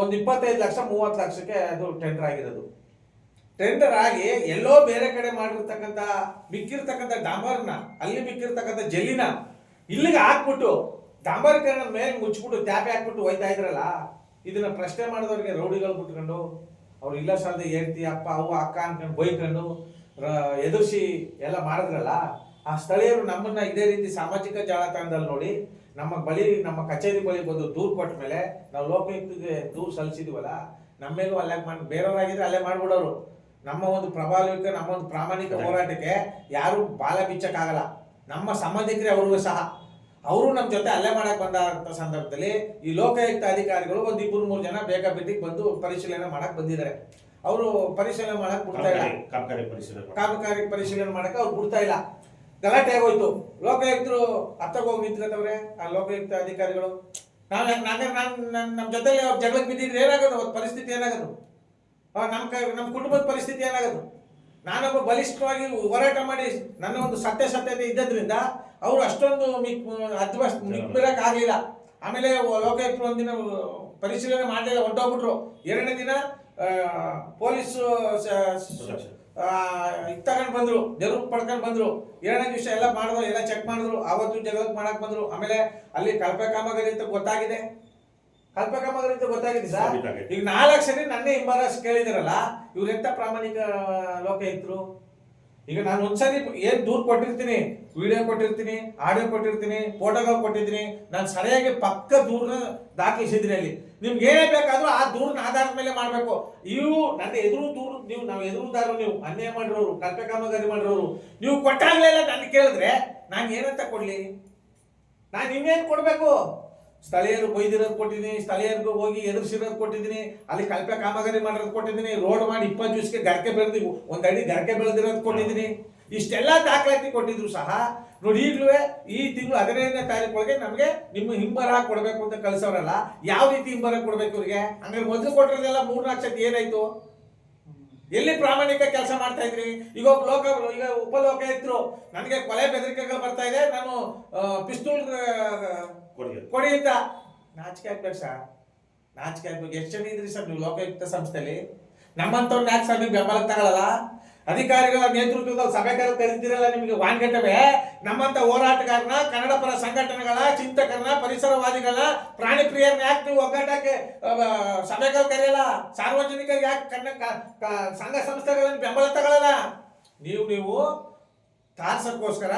ಒಂದು 25 ಲಕ್ಷ 30 ಲಕ್ಷಕ್ಕೆ ಅದು ಟೆಂಡರ್ ಆಗಿರೋದು. ಟೆಂಡರ್ ಆಗಿ ಎಲ್ಲೋ ಬೇರೆ ಕಡೆ ಮಾಡಿರ್ತಕ್ಕಂಥ ಬಿಕ್ಕಿರ್ತಕ್ಕಂಥ ಡಾಂಬರ್ನ, ಅಲ್ಲಿ ಬಿಕ್ಕಿರ್ತಕ್ಕಂಥ ಜಲ್ಲಿನ ಇಲ್ಲಿಗೆ ಹಾಕ್ಬಿಟ್ಟು ಡಾಂಬರೀಕರಣ ಮೇಲೆ ಮುಚ್ಚಿಬಿಟ್ಟು ಟ್ಯಾಪೆ ಹಾಕ್ಬಿಟ್ಟು ಹೋಯ್ತಾ ಇದ್ರಲ್ಲ. ಇದನ್ನ ಪ್ರಶ್ನೆ ಮಾಡಿದವ್ರಿಗೆ ರೌಡಿಗಳು ಬಿಟ್ಕೊಂಡು ಅವ್ರು ಇಲ್ಲ ಸಾಲದೆ ಹೇಳ್ತಿ ಅಪ್ಪ ಅವ್ವ ಅಕ್ಕ ಅನ್ಕೊಂಡು ಬೈಕೊಂಡು ಎದುರಿಸಿ ಎಲ್ಲ ಮಾಡಿದ್ರಲ್ಲ. ಆ ಸ್ಥಳೀಯರು ನಮ್ಮನ್ನ ಇದೇ ರೀತಿ ಸಾಮಾಜಿಕ ಜಾಲತಾಣದಲ್ಲಿ ನೋಡಿ ನಮ್ಮ ಕಚೇರಿ ಬಳಿ ಬಂದು ದೂರು ಕೊಟ್ಟ ಮೇಲೆ ನಾವು ಲೋಕಾಯುಕ್ತಗೆ ದೂರು ಸಲ್ಲಿಸಿದ್ವಲ್ಲ, ನಮ್ಮ ಮೇಲೂ ಅಲ್ಲೇ ಮಾಡಿ, ಬೇರೆಯವರಾಗಿದ್ರೆ ಅಲ್ಲೇ ಮಾಡ್ಬಿಡೋರು. ನಮ್ಮ ಒಂದು ಪ್ರಭಾವಕ್ಕೆ, ನಮ್ಮ ಒಂದು ಪ್ರಾಮಾಣಿಕ ಹೋರಾಟಕ್ಕೆ ಯಾರು ಬಾಲ ಬಿಚ್ಚಕ್ಕಾಗಲ್ಲ. ನಮ್ಮ ಸಂಬಂಧಿಕರೇ ಅವ್ರಿಗೂ ಸಹ ಅವರು ನಮ್ಮ ಜೊತೆ ಅಲ್ಲೇ ಮಾಡಕ್ ಬಂದ ಸಂದರ್ಭದಲ್ಲಿ ಈ ಲೋಕಾಯುಕ್ತ ಅಧಿಕಾರಿಗಳು ಒಂದು 2-3 ಜನ ಬೇಕಾ ಬಿಟ್ಟಿಗೆ ಬಂದು ಪರಿಶೀಲನೆ ಮಾಡಕ್ ಬಂದಿದ್ದಾರೆ. ಅವರು ಪರಿಶೀಲನೆ ಮಾಡಕ್ ಬಿಡ್ತಾ ಇಲ್ಲ, ಕಾಮಗಾರಿ ಪರಿಶೀಲನೆ ಮಾಡಕ್ ಅವ್ರು ಬಿಡ್ತಾ ಇಲ್ಲ. ಗಲಾಟೆ ಆಗೋಯ್ತು. ಲೋಕಾಯುಕ್ತರು ಹೋಗಿ ನಿಂತ್ಕೊತವ್ರೆ. ಆ ಲೋಕಾಯುಕ್ತ ಅಧಿಕಾರಿಗಳು ನಮ್ಮ ಜೊತೆಲಿ ಅವ್ರ ಜಗಳಕ್ಕೆ ಬಿದ್ದಿದ್ರೆ ಏನಾಗೋದು? ಅವತ್ತು ಪರಿಸ್ಥಿತಿ ಏನಾಗೋದು? ನಮ್ಮ ಕುಟುಂಬದ ಪರಿಸ್ಥಿತಿ ಏನಾಗೋದು? ನಾನೊಬ್ಬ ಬಲಿಷ್ಠವಾಗಿ ಹೋರಾಟ ಮಾಡಿ ನನ್ನ ಒಂದು ಸತ್ಯತೆ ಇದ್ದದ್ರಿಂದ ಅವರು ಅಷ್ಟೊಂದು ಮಿಕ್ಬಿರಕ್ ಆಗ್ಲಿಲ್ಲ. ಆಮೇಲೆ ಲೋಕಾಯುಕ್ತರು ಒಂದಿನ ಪರಿಶೀಲನೆ ಮಾಡಲಿಲ್ಲ, ಹೊಂಟೋಗ್ಬಿಟ್ರು. 2ನೇ ದಿನ ಪೊಲೀಸ್ ತಗೊಂಡ್ ಬಂದ್ರು, ಜರುಗ್ ಪಡ್ಕೊಂಡ್ ಬಂದ್ರು. 2ನೇ ದಿವಸ ಎಲ್ಲ ಮಾಡಿದ್ರು, ಎಲ್ಲ ಚೆಕ್ ಮಾಡಿದ್ರು. ಆವತ್ತು ಜಗಳಕ್ಕೆ ಮಾಡಕ್ ಬಂದ್ರು. ಆಮೇಲೆ ಅಲ್ಲಿ ಕಳಪೆ ಕಾಮಗಾರಿ ಅಂತ ಗೊತ್ತಾಗಿದೆ. ಸರ್. ಈಗ 4 ಸರಿ ನನ್ನೇ ಹಿಂಬಾರಸ್ ಕೇಳಿದಾರಲ್ಲ, ಇವ್ರೆಂತ ಪ್ರಾಮಾಣಿಕ ಲೋಕಾಯುಕ್ತರು? ಈಗ ನಾನು ಒಂದ್ಸರಿ ಏನ್ ದೂರ್ ಕೊಟ್ಟಿರ್ತೀನಿ, ವಿಡಿಯೋ ಕೊಟ್ಟಿರ್ತೀನಿ, ಆಡಿಯೋ ಕೊಟ್ಟಿರ್ತೀನಿ, ಫೋಟೋಗಳು ಕೊಟ್ಟಿದ್ದೀನಿ. ನಾನು ಸರಿಯಾಗಿ ಪಕ್ಕ ದೂರನ್ನ ದಾಖಲಿಸಿದ್ರಿ. ಅಲ್ಲಿ ನಿಮ್ಗೆ ಏನೇ ಬೇಕಾದ್ರೂ ಆ ದೂರನ ಆಧಾರದ ಮೇಲೆ ಮಾಡ್ಬೇಕು. ಇವು ನನ್ನ ಎದುರು ದೂರ, ನಾವು ಎದುರುದಾರರು, ನೀವು ಅನ್ಯಾಯ ಮಾಡಿರೋರು, ಕಲ್ಪೆ ಕಾಮಗಾರಿ ಮಾಡಿರೋರು, ನೀವು ಕೊಟ್ಟಾಗ್ಲೆಲ್ಲ ನನ್ನ ಕೇಳಿದ್ರೆ ನಾನು ಏನಂತ ಕೊಡ್ಲಿ? ನಾನು ಇನ್ನೇನು ಕೊಡ್ಬೇಕು? ಸ್ಥಳೀಯರು ಬೈದಿರೋದು ಕೊಟ್ಟಿದ್ದೀನಿ, ಸ್ಥಳೀಯರಿಗೂ ಹೋಗಿ ಎದುರಿಸಿರೋದು ಕೊಟ್ಟಿದ್ದೀನಿ, ಅಲ್ಲಿ ಕಲ್ಪೆ ಕಾಮಗಾರಿ ಮಾಡಿರೋದು ಕೊಟ್ಟಿದ್ದೀನಿ, ರೋಡ್ ಮಾಡಿ 20 ದಿವಸಕ್ಕೆ ಗರ್ಕೆ ಬೆಳೆದು 1 ಅಡಿ ಗರ್ಕೆ ಬೆಳೆದಿರೋದು ಕೊಟ್ಟಿದ್ದೀನಿ. ಇಷ್ಟೆಲ್ಲ ದಾಖಲಾತಿ ಕೊಟ್ಟಿದ್ರು ಸಹ ನೋಡಿ ಈಗಲೂ ಈ ತಿಂಗಳು 15ನೇ ತಾರೀಕು ನಮಗೆ ನಿಮ್ಮ ಹಿಂಬರ ಕೊಡಬೇಕು ಅಂತ ಕಳಿಸೋರಲ್ಲ. ಯಾವ ರೀತಿ ಹಿಂಬರ ಕೊಡ್ಬೇಕು ಇವ್ರಿಗೆ? ಹಂಗಾರೆ ಮೊದಲು ಕೊಟ್ಟಿರೋದೆಲ್ಲ 3-4 ಸತಿ ಏನಾಯ್ತು? ಎಲ್ಲಿ ಪ್ರಾಮಾಣಿಕ ಕೆಲಸ ಮಾಡ್ತಾ ಇದ್ರಿ? ಈಗ ಉಪ ಲೋಕಾಯುಕ್ತರು ನನಗೆ ಕೊಲೆ ಬೆದರಿಕೆಗಳು ಬರ್ತಾ ಇದೆ, ನಾನು ಪಿಸ್ತೂಲ್ ಕೊಡಿ ಅಂತ. ನಾಚಿಕೆ ಆಗ್ಬೇಕು ಸರ್, ನಾಚಿಕೆ ಆಗ್ಬೇಕು. ಎಷ್ಟು ಜನ ಇದ್ರಿ ಸರ್ ನೀವು ಲೋಕಾಯುಕ್ತ ಸಂಸ್ಥೆಯಲ್ಲಿ? ನಮ್ಮಂತವ್ರನ್ನ ಯಾಕೆ ಸರ್ ನೀವು ಬೆಂಬಲಕ್ಕೆ ತಗೊಳ್ಳಲ್ಲ? ಅಧಿಕಾರಿಗಳ ನೇತೃತ್ವದಲ್ಲಿ ಸಭೆ ಕರೀತಿರಲ್ಲ, ನಿಮಗೆ ವಾಂಗಟವೇ? ನಮ್ಮಂತ ಹೋರಾಟಗಾರನ, ಕನ್ನಡ ಪರ ಸಂಘಟನೆಗಳ ಚಿಂತಕರನ್ನ, ಪರಿಸರವಾದಿಗಳನ್ನ, ಪ್ರಾಣಿ ಪ್ರಿಯರನ್ನ ಯಾಕೆ ನೀವು ಒಗ್ಗಟ್ಟಕ್ಕೆ ಸಭೆಗಳು ಕರೆಯಲ್ಲ? ಸಾರ್ವಜನಿಕರಿಗೆ ಯಾಕೆ ಸಂಘ ಸಂಸ್ಥೆಗಳನ್ನು ಬೆಂಬಲ ತಗೊಳ್ಳಲ್ಲ? ನೀವು ತಾರ್ಸಕ್ಕೋಸ್ಕರ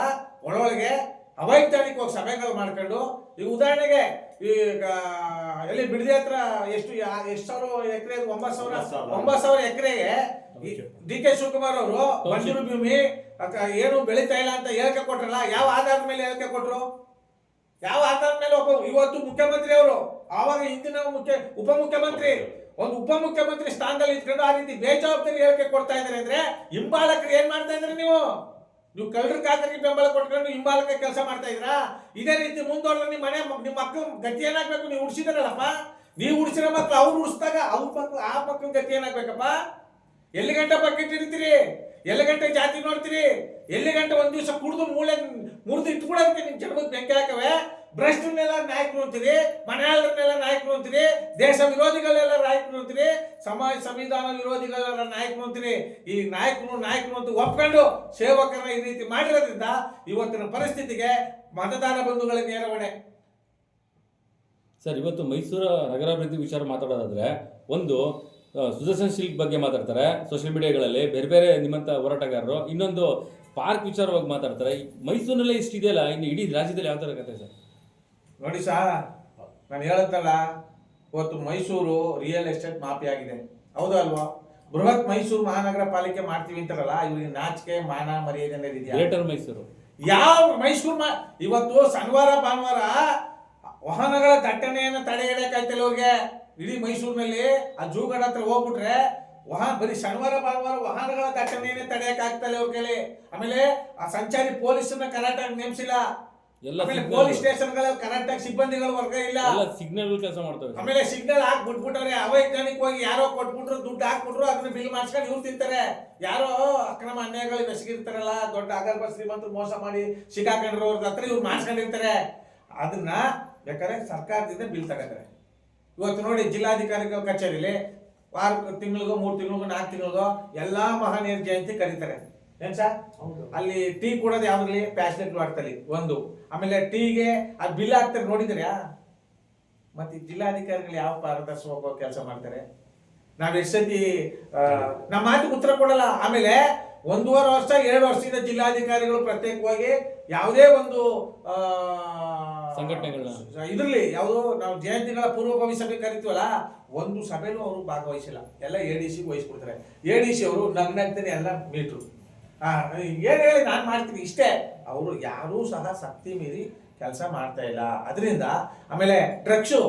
ಒಳಗೆ ಅವೈಜ್ಞಾನಿಕವಾಗಿ ಸಭೆಗಳು ಮಾಡ್ಕೊಂಡು, ಈಗ ಉದಾಹರಣೆಗೆ ಈಗ ಎಲ್ಲಿ ಬಿಡದಿ ಹತ್ರ ಎಷ್ಟು ಸಾವಿರ ಎಕರೆ? 9,000 ಎಕರೆಗೆ DK ಶಿವಕುಮಾರ್ ಅವರು ಮಂಜೂರು ಭೂಮಿ ಏನು ಬೆಳೀತಾ ಇಲ್ಲ ಅಂತ ಹೇಳಿಕೆ ಕೊಟ್ರಲ್ಲ. ಯಾವ ಆಧಾರದ ಮೇಲೆ ಹೇಳಿಕೆ ಕೊಟ್ರು? ಯಾವ ಆಧಾರದ ಮೇಲೆ? ಇವತ್ತು ಮುಖ್ಯಮಂತ್ರಿ ಅವರು, ಆವಾಗ ಹಿಂದಿನ ಉಪಮುಖ್ಯಮಂತ್ರಿ, ಒಂದು ಉಪಮುಖ್ಯಮಂತ್ರಿ ಸ್ಥಾನದಲ್ಲಿ ಇಟ್ಕೊಂಡು ಆ ರೀತಿ ಬೇಜವಾಬ್ದಾರಿ ಹೇಳಿಕೆ ಕೊಡ್ತಾ ಇದ್ದಾರೆ ಅಂದ್ರೆ ಹಿಂಬಾಲಕರು ಏನ್ ಮಾಡ್ತಾ ಇದ್ರಿ? ನೀವು ಕಳ್ಳರ ಕಾಕರಿಗೆ ಬೆಂಬಲ ಕೊಟ್ಕೊಂಡು ಹಿಂಬಾಲಕ ಕೆಲಸ ಮಾಡ್ತಾ ಇದ್ರಾ? ಇದೇ ರೀತಿ ಮುಂದೋದ್ರೆ ನಿಮ್ಮ ಮಕ್ಕಳು ಗತಿ ಏನಾಗ್ಬೇಕು? ನೀವು ಉಡ್ಸಿದಾರಲ್ಲಪ್ಪ, ನೀವು ಉಡ್ಸಿರೋ ಮಕ್ಳು ಅವ್ರು ಉಡ್ಸಿದಾಗ ಅವ್ರ ಮಕ್ಳು ಆ ಮಕ್ಳ ಗತಿ ಏನಾಗ್ಬೇಕಪ್ಪ? ಎಲ್ಲಿ ಗಂಟೆ ಬಕೆಟ್ ಇಡ್ತೀರಿ? ಎಲ್ಲಿ ಗಂಟೆ ಜಾತಿ ನೋಡ್ತೀರಿ? ಎಲ್ಲಿ ಗಂಟೆ ಒಂದ್ ದಿವಸ ಕುಡಿದು ಮುರಿದು ಇಟ್ಕೊಡೋದಕ್ಕೆ ನಿಮ್ ಜನ್ಮಕ್ಕೆ ಬೆಂಕಿ ಹಾಕವೆ? ಭ್ರಷ್ಟರನ್ನೆಲ್ಲ ನಾಯಕರು ಅಂತೀರಿ, ಮನೆಯಾಳರನ್ನೆಲ್ಲ ನಾಯಕರು ಅಂತೀರಿ, ದೇಶ ವಿರೋಧಿಗಳೆಲ್ಲ ನಾಯಕರು ಅಂತೀರಿ, ಸಂವಿಧಾನ ವಿರೋಧಿಗಳೆಲ್ಲ ನಾಯಕರು ಅಂತೀರಿ. ಈ ನಾಯಕರು ಅಂತ ಒಪ್ಕೊಂಡು ಸೇವಕರನ್ನ ಈ ರೀತಿ ಮಾಡಿರೋದ್ರಿಂದ ಇವತ್ತಿನ ಪರಿಸ್ಥಿತಿಗೆ ಮತದಾರ ಬಂಧುಗಳ ನೇರವಣೆ. ಸರ್, ಇವತ್ತು ಮೈಸೂರು ನಗರಾಭಿವೃದ್ಧಿ ವಿಚಾರ ಮಾತಾಡೋದಾದ್ರೆ, ಒಂದು ಸುದರ್ಶನ್ ಸಿಲ್ಕ್ ಬಗ್ಗೆ ಮಾತಾಡ್ತಾರೆ ಸೋಷಿಯಲ್ ಮೀಡಿಯಾಗಳಲ್ಲಿ, ಬೇರೆ ಬೇರೆ ನಿಮ್ಮಂಥ ಹೋರಾಟಗಾರರು. ಇನ್ನೊಂದು ಪಾರ್ಕ್ ವಿಚಾರವಾಗಿ ಮಾತಾಡ್ತಾರೆ. ಮೈಸೂರಿನಲ್ಲೇ ಇಷ್ಟಿದೆಯಲ್ಲ, ಇನ್ನು ಇಡೀ ರಾಜ್ಯದಲ್ಲಿ ಯಾವ ಥರ ಕತೆ ಸರ್? ನೋಡಿ ಸರ್, ನಾನು ಹೇಳುತ್ತಲ್ಲ, ಇವತ್ತು ಮೈಸೂರು ರಿಯಲ್ ಎಸ್ಟೇಟ್ ಮಾಫಿ ಆಗಿದೆ, ಹೌದಾ ಅಲ್ವಾ? ಬೃಹತ್ ಮೈಸೂರು ಮಹಾನಗರ ಪಾಲಿಕೆ ಮಾಡ್ತೀವಿ ಅಂತಾರಲ್ಲ, ಇವ್ರಿಗೆ ನಾಚಿಕೆ ಮಾನ ಮರ್ಯಾದೆ ಇದೆಯಾ? ಗ್ರೇಟರ್ ಮೈಸೂರು ಯಾವ ಮೈಸೂರು ಇವತ್ತು ಶನಿವಾರ ಭಾನುವಾರ ವಾಹನಗಳ ದಟ್ಟಣೆಯನ್ನು ತಡೆ ಹಿಡಿಯಕ್ಕಾಯ್ತಲ್ಲ ಅವ್ರಿಗೆ. ಇಡೀ ಮೈಸೂರಿನಲ್ಲಿ ಆ ಜೂಗಡ ಹತ್ರ ಹೋಗ್ಬಿಟ್ರೆ ಬರೀ ಶನಿವಾರ ಭಾನುವಾರ ವಾಹನಗಳ ದಟ್ಟಣೆಯನ್ನೇ ತಡೆಯಕ್ ಆಗ್ತಲ್ಲ ಅವ್ರ ಕೈಲಿ. ಆಮೇಲೆ ಆ ಸಂಚಾರಿ ಪೊಲೀಸನ್ನ ಕರೆಕ್ಟ್ ಆಗಿ ನೇಮಿಸಿಲ್ಲ. ಆಮೇಲೆ ಪೊಲೀಸ್ ಸ್ಟೇಷನ್ಗಳಲ್ಲಿ ಕರೆಕ್ಟ್ ಆಗಿ ಸಿಬ್ಬಂದಿಗಳು ವರ್ಗ ಇಲ್ಲ, ಸಿಗ್ನಲ್ ಕೆಲಸ ಮಾಡ್ತಾರೆ. ಆಮೇಲೆ ಸಿಗ್ನಲ್ ಹಾಕ್ಬಿಟ್ಬಿಟ್ಟವ್ರೆ, ಅವೈಜ್ಞಾನಿಕವಾಗಿ ಯಾರೋ ಕೊಟ್ಬಿಟ್ರು, ದುಡ್ಡು ಹಾಕ್ಬಿಟ್ರು, ಅದನ್ನ ಬಿಲ್ ಮಾಡಿಸ್ಕೊಂಡು ಇವ್ರು ತಿಂತಾರೆ. ಯಾರೋ ಅಕ್ರಮ ಅನ್ಯಾಯಗಳು ಬೆಸಗಿರ್ತಾರಲ್ಲ, ದೊಡ್ಡ ಅಗರ್ಭ ಶ್ರೀಮಂತರು ಮೋಸ ಮಾಡಿ ಸಿಕ್ಕಾಕೊಂಡ್ರು, ಅವ್ರ ಹತ್ರ ಇವ್ರು ಮಾಡಿಸ್ಕೊಂಡಿರ್ತಾರೆ. ಅದನ್ನ ಬೇಕಾದ್ರೆ ಸರ್ಕಾರದಿಂದ ಬಿಲ್ ತಗೋತಾರೆ. ಇವತ್ತು ನೋಡಿ ಜಿಲ್ಲಾಧಿಕಾರಿಗಳ ಕಚೇರಿಲಿ ತಿಂಗಳಿಗೋ 3 ತಿಂಗಳಿಗೋ 4 ತಿಂಗಳಿಗೋ ಎಲ್ಲಾ ಮಹಾನೀಯರ ಜಯಂತಿ ಕರೀತಾರೆ. ಏನ್ ಸರ್? ಅಲ್ಲಿ ಟೀ ಕೊಡೋದು ಯಾವ್ದ್ರಲ್ಲಿ? ಪ್ಯಾಸ್ಲೆಟ್ ಮಾಡ್ತಾರೆ ಒಂದು. ಆಮೇಲೆ ಟೀಗೆ ಅದು ಬಿಲ್ ಹಾಕ್ತಾರೆ, ನೋಡಿದ್ರ್ಯಾ? ಮತ್ತೆ ಜಿಲ್ಲಾಧಿಕಾರಿಗಳು ಯಾವ ಪಾರದರ್ಶಕ ಕೆಲಸ ಮಾಡ್ತಾರೆ? ನಾವ್ ಎಷ್ಟು ಸತಿ ನಮ್ಮ ಮಾತಿಗೆ ಉತ್ತರ ಕೊಡಲ್ಲ. ಆಮೇಲೆ 1.5 ವರ್ಷ 2 ವರ್ಷದಿಂದ ಜಿಲ್ಲಾಧಿಕಾರಿಗಳು ಪ್ರತ್ಯೇಕವಾಗಿ ಯಾವುದೇ ಒಂದು ಸಂಘಟನೆಗಳನ್ನ ಇದ್ರಲ್ಲಿ ಯಾವುದು ನಾವು ಜಯಂತಿಗಳ ಪೂರ್ವಭಾವಿ ಸಭೆ ಕರಿತೀವಲ್ಲ, ಒಂದು ಸಭೆನೂ ಅವರು ಭಾಗವಹಿಸಿಲ್ಲ. ಎಲ್ಲ ADC ವಹಿಸ್ಕೊಡ್ತಾರೆ. ADC ಅವರು ನಗ್ನಗ್ತಾನೆ ಎಲ್ಲ ಮೀಟ್ರು ಏನ್ ಹೇಳಿ ನಾನು ಮಾಡ್ತೀನಿ ಇಷ್ಟೇ. ಅವರು ಯಾರೂ ಸಹ ಶಕ್ತಿ ಮೀರಿ ಕೆಲಸ ಮಾಡ್ತಾ ಇಲ್ಲ. ಅದರಿಂದ ಆಮೇಲೆ ಡ್ರಗ್ಸು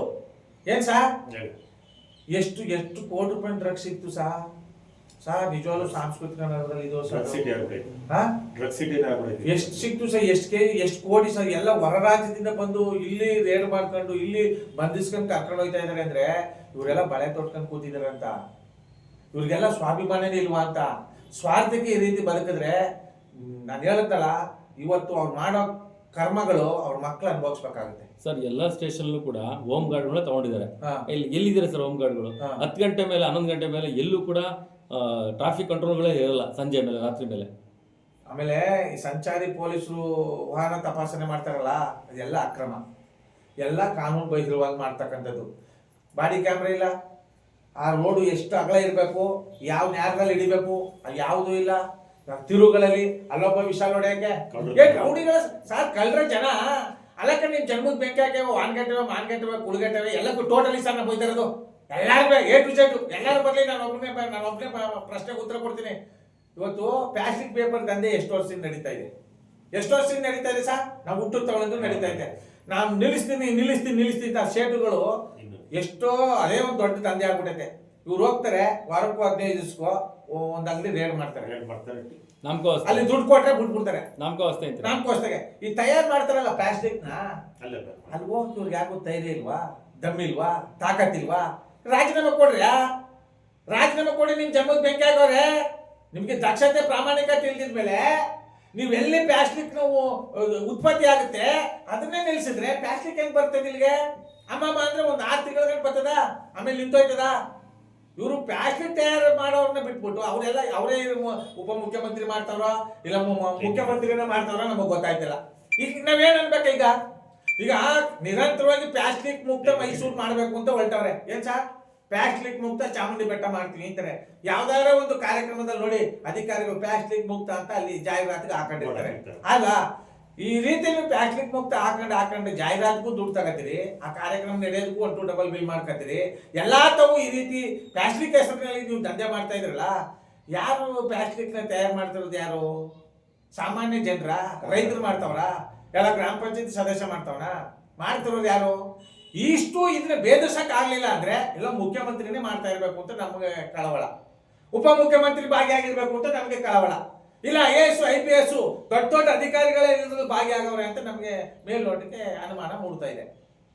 ಏನ್ ಸಾ ಹೇಳಿ. ಎಷ್ಟು ಎಷ್ಟು ಕೋಟಿ ರೂಪಾಯಿ ಡ್ರಗ್ಸ್ ಸಿಕ್ತು ಸಾ ನಿಜವಾಗ್ಲೂ ಸಾಂಸ್ಕೃತಿಕ ನಗರದಲ್ಲಿ ಇದು ಡ್ರಗ್ ಸಿಟಿ ಆಗ್ಬಿಟ್ಟೈತೆ. ಹಾ ಡ್ರಗ್ ಸಿಟಿನೇ ಆಗ್ಬಿಟ್ಟೈತೆ. ಎಷ್ಟು ಸಿಕ್ತು ಸರ್, ಎಷ್ಟು ಕೋಟಿ ಸರ್, ಎಲ್ಲ ಹೊರ ರಾಜ್ಯದಿಂದ ಬಂದು ಇಲ್ಲಿ ರೇಡ್ ಮಾಡ್ಕೊಂಡು ಇಲ್ಲಿ ಬಂಧಿಸ್ಕೊಂಡು ಕರ್ಕೊಂಡು ಹೋಗ್ತಾ ಇದಾರೆ ಅಂದ್ರೆ ಇವರೆಲ್ಲ ಬಳೆ ತೊಟ್ಕೊಂಡು ಕೂತಿದಾರೆ ಅಂತ, ಇವ್ರಿಗೆಲ್ಲ ಸ್ವಾಭಿಮಾನನೇ ಇಲ್ವಾ ಅಂತ. ಸ್ವಾರ್ಥಕ್ಕೆ ಈ ರೀತಿ ಬದುಕಿದ್ರೆ ನಾನು ಹೇಳುತ್ತಲ್ಲ, ಇವತ್ತು ಅವ್ರು ಮಾಡೋ ಕರ್ಮಗಳು ಅವ್ರ ಮಕ್ಳು ಅನುಭವಿಸ್ಬೇಕಾಗುತ್ತೆ. ಸರ್ ಎಲ್ಲ ಸ್ಟೇಷನ್ ಕೂಡ ಹೋಮ್ ಗಾರ್ಡ್ಗಳನ್ನ ತಗೊಂಡಿದ್ದಾರೆ. ಹಾ. ಎಲ್ಲಿದ್ದಾರೆ ಸರ್ ಹೋಮ್ ಗಾರ್ಡ್ಗಳು? ಹಾ. 10 ಗಂಟೆ ಮೇಲೆ 11 ಗಂಟೆ ಮೇಲೆ ಎಲ್ಲೂ ಕೂಡ ಟ್ರಾಫಿಕ್ ಕಂಟ್ರೋಲ್ಗಳೇ ಇರಲ್ಲ, ಸಂಜೆ ಮೇಲೆ ರಾತ್ರಿ ಮೇಲೆ. ಆಮೇಲೆ ಈ ಸಂಚಾರಿ ಪೊಲೀಸರು ವಾಹನ ತಪಾಸಣೆ ಮಾಡ್ತಾರಲ್ಲ, ಅದೆಲ್ಲ ಅಕ್ರಮ, ಎಲ್ಲ ಕಾನೂನು ಬಹಿರ್ವಾಗಿ ಮಾಡ್ತಕ್ಕಂಥದ್ದು. ಬಾಡಿ ಕ್ಯಾಮ್ರಾ ಇಲ್ಲ, ಆ ರೋಡು ಎಷ್ಟು ಅಗಲ ಇರಬೇಕು, ಯಾವ ನ್ಯಾರದಲ್ಲಿ ಹಿಡಿಬೇಕು, ಅದು ಯಾವುದೂ ಇಲ್ಲ. ತಿರುಗಳಲ್ಲಿ ಅಲ್ಲೊಬ್ಬ ವಿಶಾಲ್ ಹೊಡೆಯಕ್ಕೆ ರೌಡಿಗಳ ಸಾರ್ ಕಳ್ರ ಜನ ಅಲ್ಲಕ್ಕ ನಿಮ್ ಜನ್ಮದ ಬೆಂಕಿ ಹಾಕ್ಯಾವ, ಮಾನ್ಗಟ್ಟವೆ ಕುಳ್ಗಟ್ಟವೆ ಎಲ್ಲಕ್ಕೂ ಟೋಟಲಿ ಸರ್ ನಾವು ಬೈತಾರದು. ಎಲ್ಲಾರು A to Z ಎಲ್ಲಾರು ಬರ್ಲಿ, ನಾನು ಒಬ್ಬನೇ ಪ್ರಶ್ನೆಗೆ ಉತ್ತರ ಕೊಡ್ತೀನಿ. ಇವತ್ತು ಪ್ಲಾಸ್ಟಿಕ್ ಪೇಪರ್ ದಂಧೆ ಎಷ್ಟು ವರ್ಷದಿಂದ ನಡೀತಾ ಇದೆ? ಎಷ್ಟು ವರ್ಷದಿಂದ ನಡೀತಾ ಇದೆ ಸರ್? ನಾವು ಹುಟ್ಟು ತಗೊಂಡು ನಡೀತಾ ಇದೆ. ನಾನು ನಿಲ್ಲಿಸ್ತೀನಿ ಆ ಶೇಟುಗಳು ಎಷ್ಟೋ ಅದೇ ಒಂದು ದೊಡ್ಡ ದಂಧೆ ಆಗ್ಬಿಟ್ಟೈತೆ. ಇವ್ರು ಹೋಗ್ತಾರೆ ವಾರಕ್ಕೂ 15 ದಿವಸಕ್ಕೂ ಒಂದ್ ಅಂಗಡಿ ರೇಡ್ ಮಾಡ್ತಾರೆ, ಅಲ್ಲಿ ದುಡ್ಡು ಕೊಟ್ರೆ ಬಿಟ್ಬಿಡ್ತಾರೆ. ನಾಮಕೋಸ್ತಾಗೆ ಈ ತಯಾರು ಮಾಡ್ತಾರಲ್ಲ ಪ್ಲಾಸ್ಟಿಕ್ ನ, ಅಲ್ಲಿ ಹೋಗಿ ಇವ್ರಿಗೆ ಯಾಕೋ ಧೈರ್ಯ ಇಲ್ವಾ, ದಮ್ ಇಲ್ವಾ, ತಾಕತ್ತಿಲ್ವಾ? ರಾಜೀನಾಮೆ ಕೊಡಿ, ನಿಮ್ ಜನ್ಮದ ಬೆಂಕಿ ಆಗವ್ರೆ. ನಿಮ್ಗೆ ದಕ್ಷತೆ ಪ್ರಾಮಾಣಿಕತೆ ಇಲ್ದಿದ್ಮೇಲೆ ನೀವು ಎಲ್ಲಿ ಪ್ಲಾಸ್ಟಿಕ್ ಉತ್ಪತ್ತಿ ಆಗುತ್ತೆ ಅದನ್ನೇ ನಿಲ್ಸಿದ್ರೆ ಪ್ಲಾಸ್ಟಿಕ್ ಹೆಂಗ್ ಬರ್ತದೆ ಇಲ್ಲಿಗೆ? ಅಮ್ಮಮ್ಮ ಅಂದ್ರೆ ಒಂದು 6 ತಿಂಗಳ ಬರ್ತದ, ಆಮೇಲೆ ನಿಂತೋಯ್ತದ. ಇವರು ಪ್ಲಾಸ್ಟಿಕ್ ತಯಾರು ಮಾಡೋರನ್ನ ಬಿಟ್ಬಿಟ್ಟು ಅವರೇ ಉಪಮುಖ್ಯಮಂತ್ರಿ ಮಾಡ್ತಾರೋ ಇಲ್ಲ ಮುಖ್ಯಮಂತ್ರಿನ ಮಾಡ್ತಾರೋ ನಮಗೆ ಗೊತ್ತಾಯ್ತಿಲ್ಲ. ಈಗ ನಾವೇನ್ ಅನ್ಬೇಕು? ಈಗ ನಿರಂತರವಾಗಿ ಪ್ಲಾಸ್ಟಿಕ್ ಮುಕ್ತ ಮೈಸೂರು ಮಾಡ್ಬೇಕು ಅಂತ ಹೊರಟವ್ರೆ. ಏನ್ ಸರ್, ಪ್ಲಾಸ್ಟಿಕ್ ಮುಕ್ತ ಚಾಮುಂಡಿ ಬೆಟ್ಟ ಮಾಡ್ತೀವಿ ಅಂತಾರೆ. ಯಾವ್ದಾರ ಒಂದು ಕಾರ್ಯಕ್ರಮದಲ್ಲಿ ನೋಡಿ ಅಧಿಕಾರಿಗಳು ಪ್ಲಾಸ್ಟಿಕ್ ಮುಕ್ತ ಅಂತ ಅಲ್ಲಿ ಜಾಹೀರಾತಿಗೆ ಹಾಕೊಂಡಿರ್ತಾರೆ. ಅಲ್ಲ, ಈ ರೀತಿ ಪ್ಲಾಸ್ಟಿಕ್ ಮುಕ್ತ ಹಾಕೊಂಡು ಜಾಹೀರಾತಿಗೂ ದುಡ್ಡು ತಗೋತೀರಿ, ಆ ಕಾರ್ಯಕ್ರಮ ನಡೆಯೋದಕ್ಕೂ 1 to ಡಬಲ್ ಬಿಲ್ ಮಾಡ್ಕೊತೀರಿ. ಎಲ್ಲಾ ತಾವು ಈ ರೀತಿ ಪ್ಲಾಸ್ಟಿಕ್ ಹೆಸರಿನಲ್ಲಿ ನೀವು ದಂಧೆ ಮಾಡ್ತಾ ಇದ್ರಲ್ಲ, ಯಾರು ಪ್ಲಾಸ್ಟಿಕ್ ನ ತಯಾರು ಮಾಡ್ತಿರೋದು? ಯಾರು? ಸಾಮಾನ್ಯ ಜನರ, ರೈತರು ಮಾಡ್ತಾವ್ರ? ಎಲ್ಲ ಗ್ರಾಮ ಪಂಚಾಯತಿ ಸದಸ್ಯ ಮಾಡ್ತಿರೋದು ಯಾರು? ಇಷ್ಟು ಇದನ್ನ ಭೇದಿಸಕ್ ಆಗ್ಲಿಲ್ಲ ಅಂದ್ರೆ ಎಲ್ಲ ಮುಖ್ಯಮಂತ್ರಿನೇ ಮಾಡ್ತಾ ಇರ್ಬೇಕು ಅಂತ ನಮ್ಗೆ ಕಳವಳ, ಉಪಮುಖ್ಯಮಂತ್ರಿ ಭಾಗಿಯಾಗಿರ್ಬೇಕು ಅಂತ ನಮ್ಗೆ ಕಳವಳ. ಇಲ್ಲ AS IPS ದೊಡ್ಡ ಅಧಿಕಾರಿಗಳೇ ಇರೋದ್ರಲ್ಲಿ ಭಾಗಿಯಾಗವ್ರೆ ಅಂತ ನಮ್ಗೆ ಮೇಲ್ನೋಟಕ್ಕೆ ಅನುಮಾನ ಮೂಡ್ತಾ ಇದೆ.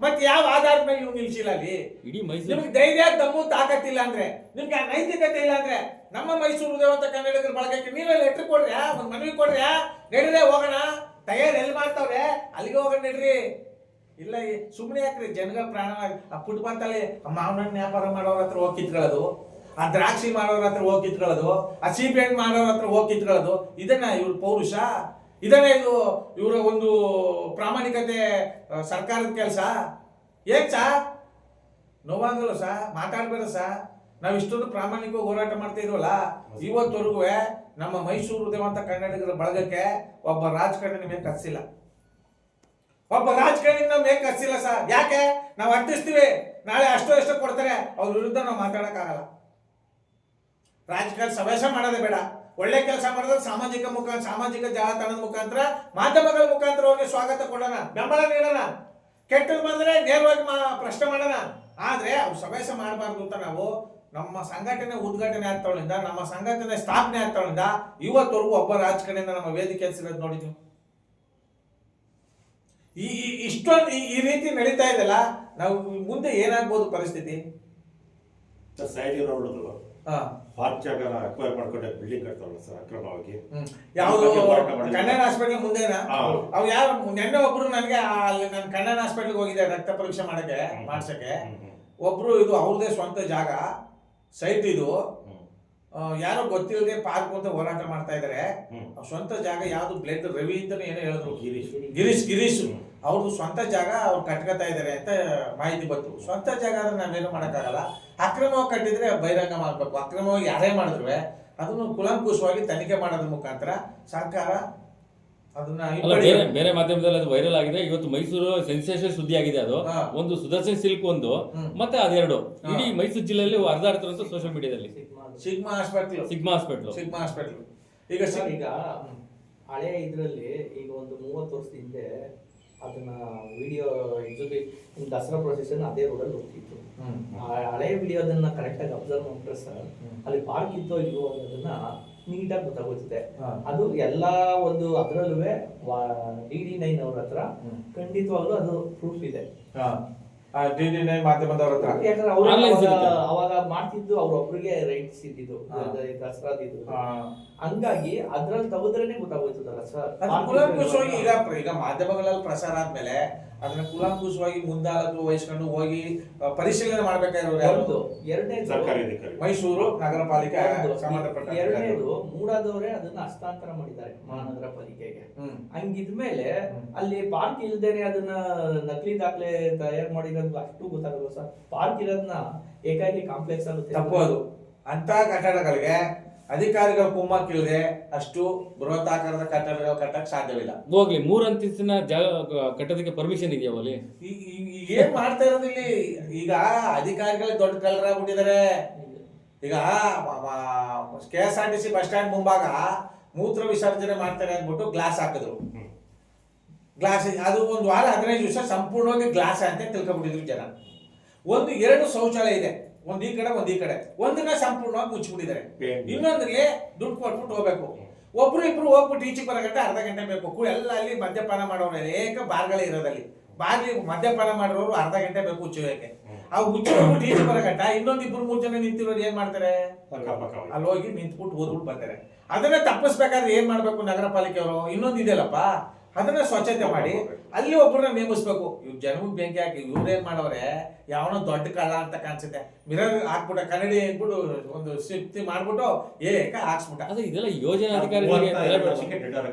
ಮತ್ತೆ ಯಾವ ಆಧಾರದ ಮೇಲೆ ನೀವು ನಿಲ್ಸಿಲ್ಲ ಅಲ್ಲಿ? ಇಡೀ ಮೈಸೂರು ನಿಮ್ಗೆ ಧೈರ್ಯ ದಮ್ಮು ತಾಕತ್ತಿಲ್ಲ ಅಂದ್ರೆ, ನಿಮ್ಗೆ ನೈತಿಕತೆ ಇಲ್ಲ ಅಂದ್ರೆ, ನಮ್ಮ ಮೈಸೂರು ದೇವಂತ ಕನ್ನಡಿಗರ ಬಳಗಕ್ಕೆ ನೀವೇ ಲೆಟರ್ ಕೊಡ್ರಿ, ಒಂದು ಮನವಿ ಕೊಡ್ರಿ, ನಡೀರೇ ಹೋಗೋಣ, ತಯಾರು ಎಲ್ಲಿ ಮಾಡ್ತಾವ್ರೆ ಅಲ್ಲಿಗೆ ಹೋಗೋಣ ನಡ್ರಿ. ಇಲ್ಲ ಸುಮ್ಮನೆ ಯಾಕ್ರಿ ಜನಗಳ ಪ್ರಾಣ ಫುಟ್ಪಾತ್ ಅಲ್ಲಿ ಮಾವಿನ ಹಣ್ಣು ವ್ಯಾಪಾರ ಮಾಡೋರ ಹತ್ರ ಹೋಗಿ ಕಿತ್ಕೊಳ್ಳೋದು, ಆ ದ್ರಾಕ್ಷಿ ಮಾಡೋರ ಹತ್ರ ಹೋಗಿ ಕಿತ್ಕೊಳ್ಳೋದು, ಆ ಸೀಬೆ ಹಣ್ಣು ಮಾಡೋರ ಹತ್ರ ಹೋಗಿ ಕಿತ್ಕೊಳ್ಳೋದು, ಇದನ್ನ ಇವ್ರ ಪೌರುಷ? ಇದನ್ನ ಇವರ ಒಂದು ಪ್ರಾಮಾಣಿಕತೆ ಸರ್ಕಾರದ ಕೆಲಸ? ಏನ್ ಸಾ ನೋವಾಗಲ್ಲ ಸಾ, ಮಾತಾಡ್ಬೇಡ ಸಾ. ನಾವು ಇಷ್ಟೊಂದು ಪ್ರಾಮಾಣಿಕವಾಗಿ ಹೋರಾಟ ಮಾಡ್ತಾ ಇದ್ವಲ್ಲ, ಇವತ್ತವರೆಗೂ ನಮ್ಮ ಮೈಸೂರು ದೇವಂತ ಕನ್ನಡಿಗರ ಬಳಗಕ್ಕೆ ಒಬ್ಬ ರಾಜಕಾರಣಿ ಮೇಲೆ ಕರ್ಸಿಲ್ಲ, ಸರ್. ಯಾಕೆ? ನಾವು ಅರ್ಧಿಸ್ತೀವಿ, ನಾಳೆ ಅಷ್ಟೋ ಕೊಡ್ತಾರೆ, ಅವ್ರ ವಿರುದ್ಧ ನಾವು ಮಾತಾಡಕ್ಕಾಗಲ್ಲ. ರಾಜಕಾರಣ ಸವೇಶ ಮಾಡೋದೇ ಬೇಡ, ಒಳ್ಳೆ ಕೆಲಸ ಮಾಡಿದ್ರೆ ಸಾಮಾಜಿಕ ಜಾಲತಾಣದ ಮುಖಾಂತರ, ಮಾಧ್ಯಮಗಳ ಮುಖಾಂತರ ಅವ್ರಿಗೆ ಸ್ವಾಗತ ಕೊಡೋಣ, ಬೆಂಬಲ ನೀಡೋಣ. ಕೆಟ್ಟದ್ದು ಬಂದ್ರೆ ನೇರವಾಗಿ ಪ್ರಶ್ನೆ ಮಾಡೋಣ. ಆದ್ರೆ ಅವ್ರು ಸವೇಶ ಮಾಡಬಾರ್ದು ಅಂತ ನಾವು ನಮ್ಮ ಸಂಘಟನೆ ಉದ್ಘಾಟನೆ ಆಗ್ತಾವಳಿಂದ, ನಮ್ಮ ಸಂಘಟನೆ ಸ್ಥಾಪನೆ ಆಗ್ತಾವಳಿಂದ ಇವತ್ತವರೆಗೂ ಒಬ್ಬ ರಾಜಕಾರಣಿಯಿಂದ ನಮ್ಮ ವೇದಿಕೆ ಹಚ್ಚಿರೋದು ನೋಡಿದ್ವಿ. ಇಷ್ಟೊಂದು ಈ ರೀತಿ ನಡೀತಾ ಇದೆಲ್ಲ, ನಾವು ಮುಂದೆ ಏನಾಗ್ಬೋದು ಪರಿಸ್ಥಿತಿ? ಸೈಡ್ ರೋಡ್ ಪಾರ್ಕ್ ಜಾಗನ ಅಕ್ವೈರ್ ಮಾಡ್ಕೊಂಡೆ ಬಿಲ್ಡಿಂಗ್ ಕಟ್ತಾವಲ್ಲ ಸರ್ ಅಕ್ರಮವಾಗಿ. ಯಾವುದು ಕಣ್ಣನ್ ಹಾಸ್ಪಿಟಲ್ ಮುಂದೆನಾ? ಅವ್ ಯಾರು ನೆನ್ನೆ ಒಬ್ರು ನನಗೆ ಅಲ್ಲಿ ನಾನು ಕಣ್ಣನ್ ಹಾಸ್ಪಿಟಲ್ಗೆ ಹೋಗಿದ್ದೆ ರಕ್ತ ಪರೀಕ್ಷೆ ಮಾಡ್ಸಕ್ಕೆ. ಒಬ್ರು ಇದು ಅವ್ರದೇ ಸ್ವಂತ ಜಾಗ, ಸೈಟ್ ಇದು, ಯಾರೋ ಗೊತ್ತಿಲ್ಲದೆ ಪಾರ್ಕ್ ಅಂತ ಹೋರಾಟ ಮಾಡ್ತಾ ಇದಾರೆ. ಸ್ವಂತ ಜಾಗ ಯಾವ್ದು ಬ್ಲಡ್ ರವಿ ಅಂತ ಏನೋ ಹೇಳಿದ್ರು, ಗಿರೀಶ್ ಅವ್ರದ್ದು ಸ್ವಂತ ಜಾಗ ಅವ್ರು ಕಟ್ಕೊತಾ ಇದಾರೆ ಅಂತ ಮಾಹಿತಿ ಬಂತು. ಸ್ವಂತ ಜಾಗ ಆದ್ರೆ ನಾವೇನು ಮಾಡಕ್ಕಾಗಲ್ಲ. ಅಕ್ರಮವಾಗಿ ಕಟ್ಟಿದ್ರೆ ಬಹಿರಂಗ ಮಾಡ್ಬೇಕು. ಅಕ್ರಮವಾಗಿ ಯಾರೇ ಮಾಡಿದ್ರು ಅದನ್ನು ಕುಲಂಕುಷವಾಗಿ ತನಿಖೆ ಮಾಡೋದ್ರ ಮುಖಾಂತರ ಸರ್ಕಾರ ಅದನ್ನ ಬೇರೆ ಮಾಧ್ಯಮದಲ್ಲಿ ಅದು ವೈರಲ್ ಆಗಿದೆ. ಇವತ್ತು ಮೈಸೂರು ಸೆನ್ಸೇಷನ್ ಸುದ್ದಿ ಆಗಿದೆ. ಅದು ಒಂದು ಸುದರ್ಶನ್ ಸಿಲ್ಕ್ ಒಂದು, ಮತ್ತೆ ಅದೆರಡು ಇಡೀ ಮೈಸೂರು ಜಿಲ್ಲೆಯಲ್ಲಿ ಹರಿದಾಡ್ತಿರೋದು ಸೋಷಿಯಲ್ ಮೀಡಿಯಾದಲ್ಲಿ. ಸಿಗ್ಮಾ ಹಾಸ್ಪಿಟಲ್ ಈಗ ಹಳೆ ಇದ್ರಲ್ಲಿ ಈಗ ಒಂದು 30 ವರ್ಷದ ಹಿಂದೆ ಅದನ್ನ ವಿಡಿಯೋ ದಸರಾ ಪ್ರೊಸೆಷನ್ ಅದೇ ರೋಡಲ್ಲಿ ಹೋಗ್ತಿತ್ತು. ಆ ಹಳೆ ವಿಡಿಯೋದನ್ನ ಕರೆಕ್ಟಾಗಿ ಅಬ್ಸರ್ವ್ ಮಾಡಿದ್ರೆ ಸರ್ ಅಲ್ಲಿ ಪಾರ್ಕ್ ಇತ್ತೋ ಇಲ್ವೋ ಅನ್ನೋದನ್ನ ನೀಟಾಗಿ ಗೊತ್ತಾಗುತ್ತದೆ. ಅದು ಎಲ್ಲಾ ಒಂದು ಅದರಲ್ಲೂ DD9 ಅವ್ರ ಹತ್ರ ಖಂಡಿತವಾಗ್ಲೂ ಅದು ಪ್ರೂಫ್ ಇದೆ. DD9 ಮಾಧ್ಯಮದವ್ರ ಹತ್ರ, ಯಾಕಂದ್ರೆ ಅವ್ರು ಅವಾಗ ಮಾಡ್ತಿದ್ದು ಅವ್ರೊಬ್ರಿಗೆ ರೈಟ್ಸ್ ಇದ್ದಿದ್ದು ದಸರಾದಿದ್ದು. ಹಂಗಾಗಿ ಅದ್ರಲ್ಲಿ ತಗೋದ್ರೇನೆ ಗೊತ್ತಾಗೋಯ್ತದಲ್ಲ ಸರ್. ಕೂಲಂಕುಷವಾಗಿ ಈಗ ಮಾಧ್ಯಮಗಳಲ್ಲಿ ಪ್ರಸಾರ ಆದ್ಮೇಲೆ ಅದನ್ನ ಕೂಲಂಕುಷವಾಗಿ ಮುಂದಾಳತ್ವ ವಹಿಸ್ಕೊಂಡು ಹೋಗಿ ಪರಿಶೀಲನೆ ಮಾಡ್ಬೇಕಾಗಿರೋರು ಯಾರು? ಎರಡನೇದು ಮೈಸೂರು ನಗರ ಪಾಲಿಕೆ ಸಂಬಂಧಪಟ್ಟ. ಎರಡನೇದು ಮೂಡಾದವರೇ ಅದನ್ನ ಹಸ್ತಾಂತರ ಮಾಡಿದ್ದಾರೆ ಮಹಾನಗರ ಪಾಲಿಕೆಗೆ. ಹಂಗಿದ್ಮೇಲೆ ಅಲ್ಲಿ ಪಾರ್ಕ್ ಇಲ್ದೇನೆ ಅದನ್ನ ನಕಲಿ ದಾಖಲೆ ತಯಾರು ಮಾಡಿರೋದು ಅಷ್ಟು ಗೊತ್ತಾಗಲ್ಲ ಸರ್. ಪಾರ್ಕ್ ಇರೋದನ್ನ ಏಕಾಏಕಿ ಕಾಂಪ್ಲೆಕ್ಸ್ ಆಗುತ್ತೆ. ತಪ್ಪು ಅದು. ಅಂತ ಕಟ್ಟಡಗಳಿಗೆ ಅಧಿಕಾರಿಗಳ ಕುಮ್ಮಕ್ಕಿಲ್ಲದೆ ಅಷ್ಟು ಬೃಹತಾಕಾರದ ಕಟ್ಟಡಗಳು ಕಟ್ಟಕ್ಕೆ ಸಾಧ್ಯವಿಲ್ಲ. ಹೋಗ್ಲಿ, 3 ಅಂತಸ್ತಿನ ಜಾಗ ಕಟ್ಟೋದಕ್ಕೆ ಪರ್ಮಿಷನ್ ಇದೆಯಾ ಅಲ್ಲಿ? ಏನ್ ಮಾಡ್ತಾ ಇರೋದು ಇಲ್ಲಿ? ಈಗ ಅಧಿಕಾರಿಗಳು ದೊಡ್ಡ ಕಳ್ಳರಾಗ್ಬಿಟ್ಟಿದ್ದಾರೆ. ಈಗ KSRTC ಬಸ್ ಸ್ಟ್ಯಾಂಡ್ ಮುಂಭಾಗ ಮೂತ್ರ ವಿಸರ್ಜನೆ ಮಾಡ್ತಾರೆ ಅಂದ್ಬಿಟ್ಟು ಗ್ಲಾಸ್ ಹಾಕಿದ್ರು. ಗ್ಲಾಸ್ ಅದು 1 ವಾರ 15 ದಿವಸ ಸಂಪೂರ್ಣವಾಗಿ ಗ್ಲಾಸ್ ಅಂತ ತಿಳ್ಕೊಂಡ್ಬಿಟ್ಟಿದ್ರು ಜನ. 2 ಶೌಚಾಲಯ ಇದೆ, ಒಂದ್ ಈ ಕಡೆ ಒಂದನ್ನ ಸಂಪೂರ್ಣವಾಗಿ ಮುಚ್ಚಿಬಿಟ್ಟಿದ್ದಾರೆ. ಇನ್ನೊಂದ್ರಲ್ಲಿ ದುಡ್ಡು ಕೊಟ್ಬಿಟ್ಟು ಹೋಗ್ಬೇಕು. ಒಬ್ರು ಇಬ್ರು ಹೋಗ್ಬಿಟ್ಟು ಈಚೆಗೆ ಬರಗಂಟೆ ಅರ್ಧ ಗಂಟೆ ಬೇಕು. ಎಲ್ಲ ಅಲ್ಲಿ ಮದ್ಯಪಾನ ಮಾಡೋರು ಏಕ ಬಾರ್ಗಳೇ ಇರೋದಲ್ಲಿ. ಬಾರ್ಲಿ ಮದ್ಯಪಾನ ಮಾಡೋರು ಅರ್ಧ ಗಂಟೆ ಬೇಕು ಉಚ್ಚೋಕೆ. ಆ ಉಚ್ಚೋಗ್ಬಿಟ್ಟು ಈಚೆ ಬರಗಂಟ ಇನ್ನೊಂದಿಬ್ರು 3 ಜನ ನಿಂತಿರೋರು ಏನ್ ಮಾಡ್ತಾರೆ? ಅಲ್ಲಿ ಹೋಗಿ ನಿಂತ್ಬಿಟ್ಟು ಓದ್ಬಿಟ್ಟು ಬರ್ತಾರೆ. ಅದನ್ನ ತಪ್ಪಿಸ್ಬೇಕಾದ್ರೆ ಏನ್ ಮಾಡ್ಬೇಕು ನಗರ ಪಾಲಿಕೆಯವರು? ಇನ್ನೊಂದು ಇದೆಯಲ್ಲಪ್ಪ, ಅದನ್ನ ಸ್ವಚ್ಛತೆ ಮಾಡಿ ಅಲ್ಲಿ ಒಬ್ಬರನ್ನ ನೇಮಿಸ್ಬೇಕು. ಇವ್ರು ಜನಕ್ಕೆ ಬೆಂಕಿ ಹಾಕಿ ಇವ್ರೇನ್ ಮಾಡವ್ರೆ, ಯಾವನೋ ದೊಡ್ಡ ಕಳ್ಳ ಅಂತ ಕಾಣಿಸುತ್ತೆ, ಮಿರರ್ ಹಾಕ್ಬಿಟ್ಟ ಕನ್ನಡಿ ಅಂದ್ಬಿಟ್ಟು ಒಂದು ಸಿಕ್ತಿ ಮಾಡ್ಬಿಟ್ಟು ಏಕ ಹಾಕ್ಸ್ಬಿಟ್ಟ. ಅದು ಇದೆಲ್ಲ ಯೋಜನೆ ಅಧಿಕಾರಿಗಳಿಗೆ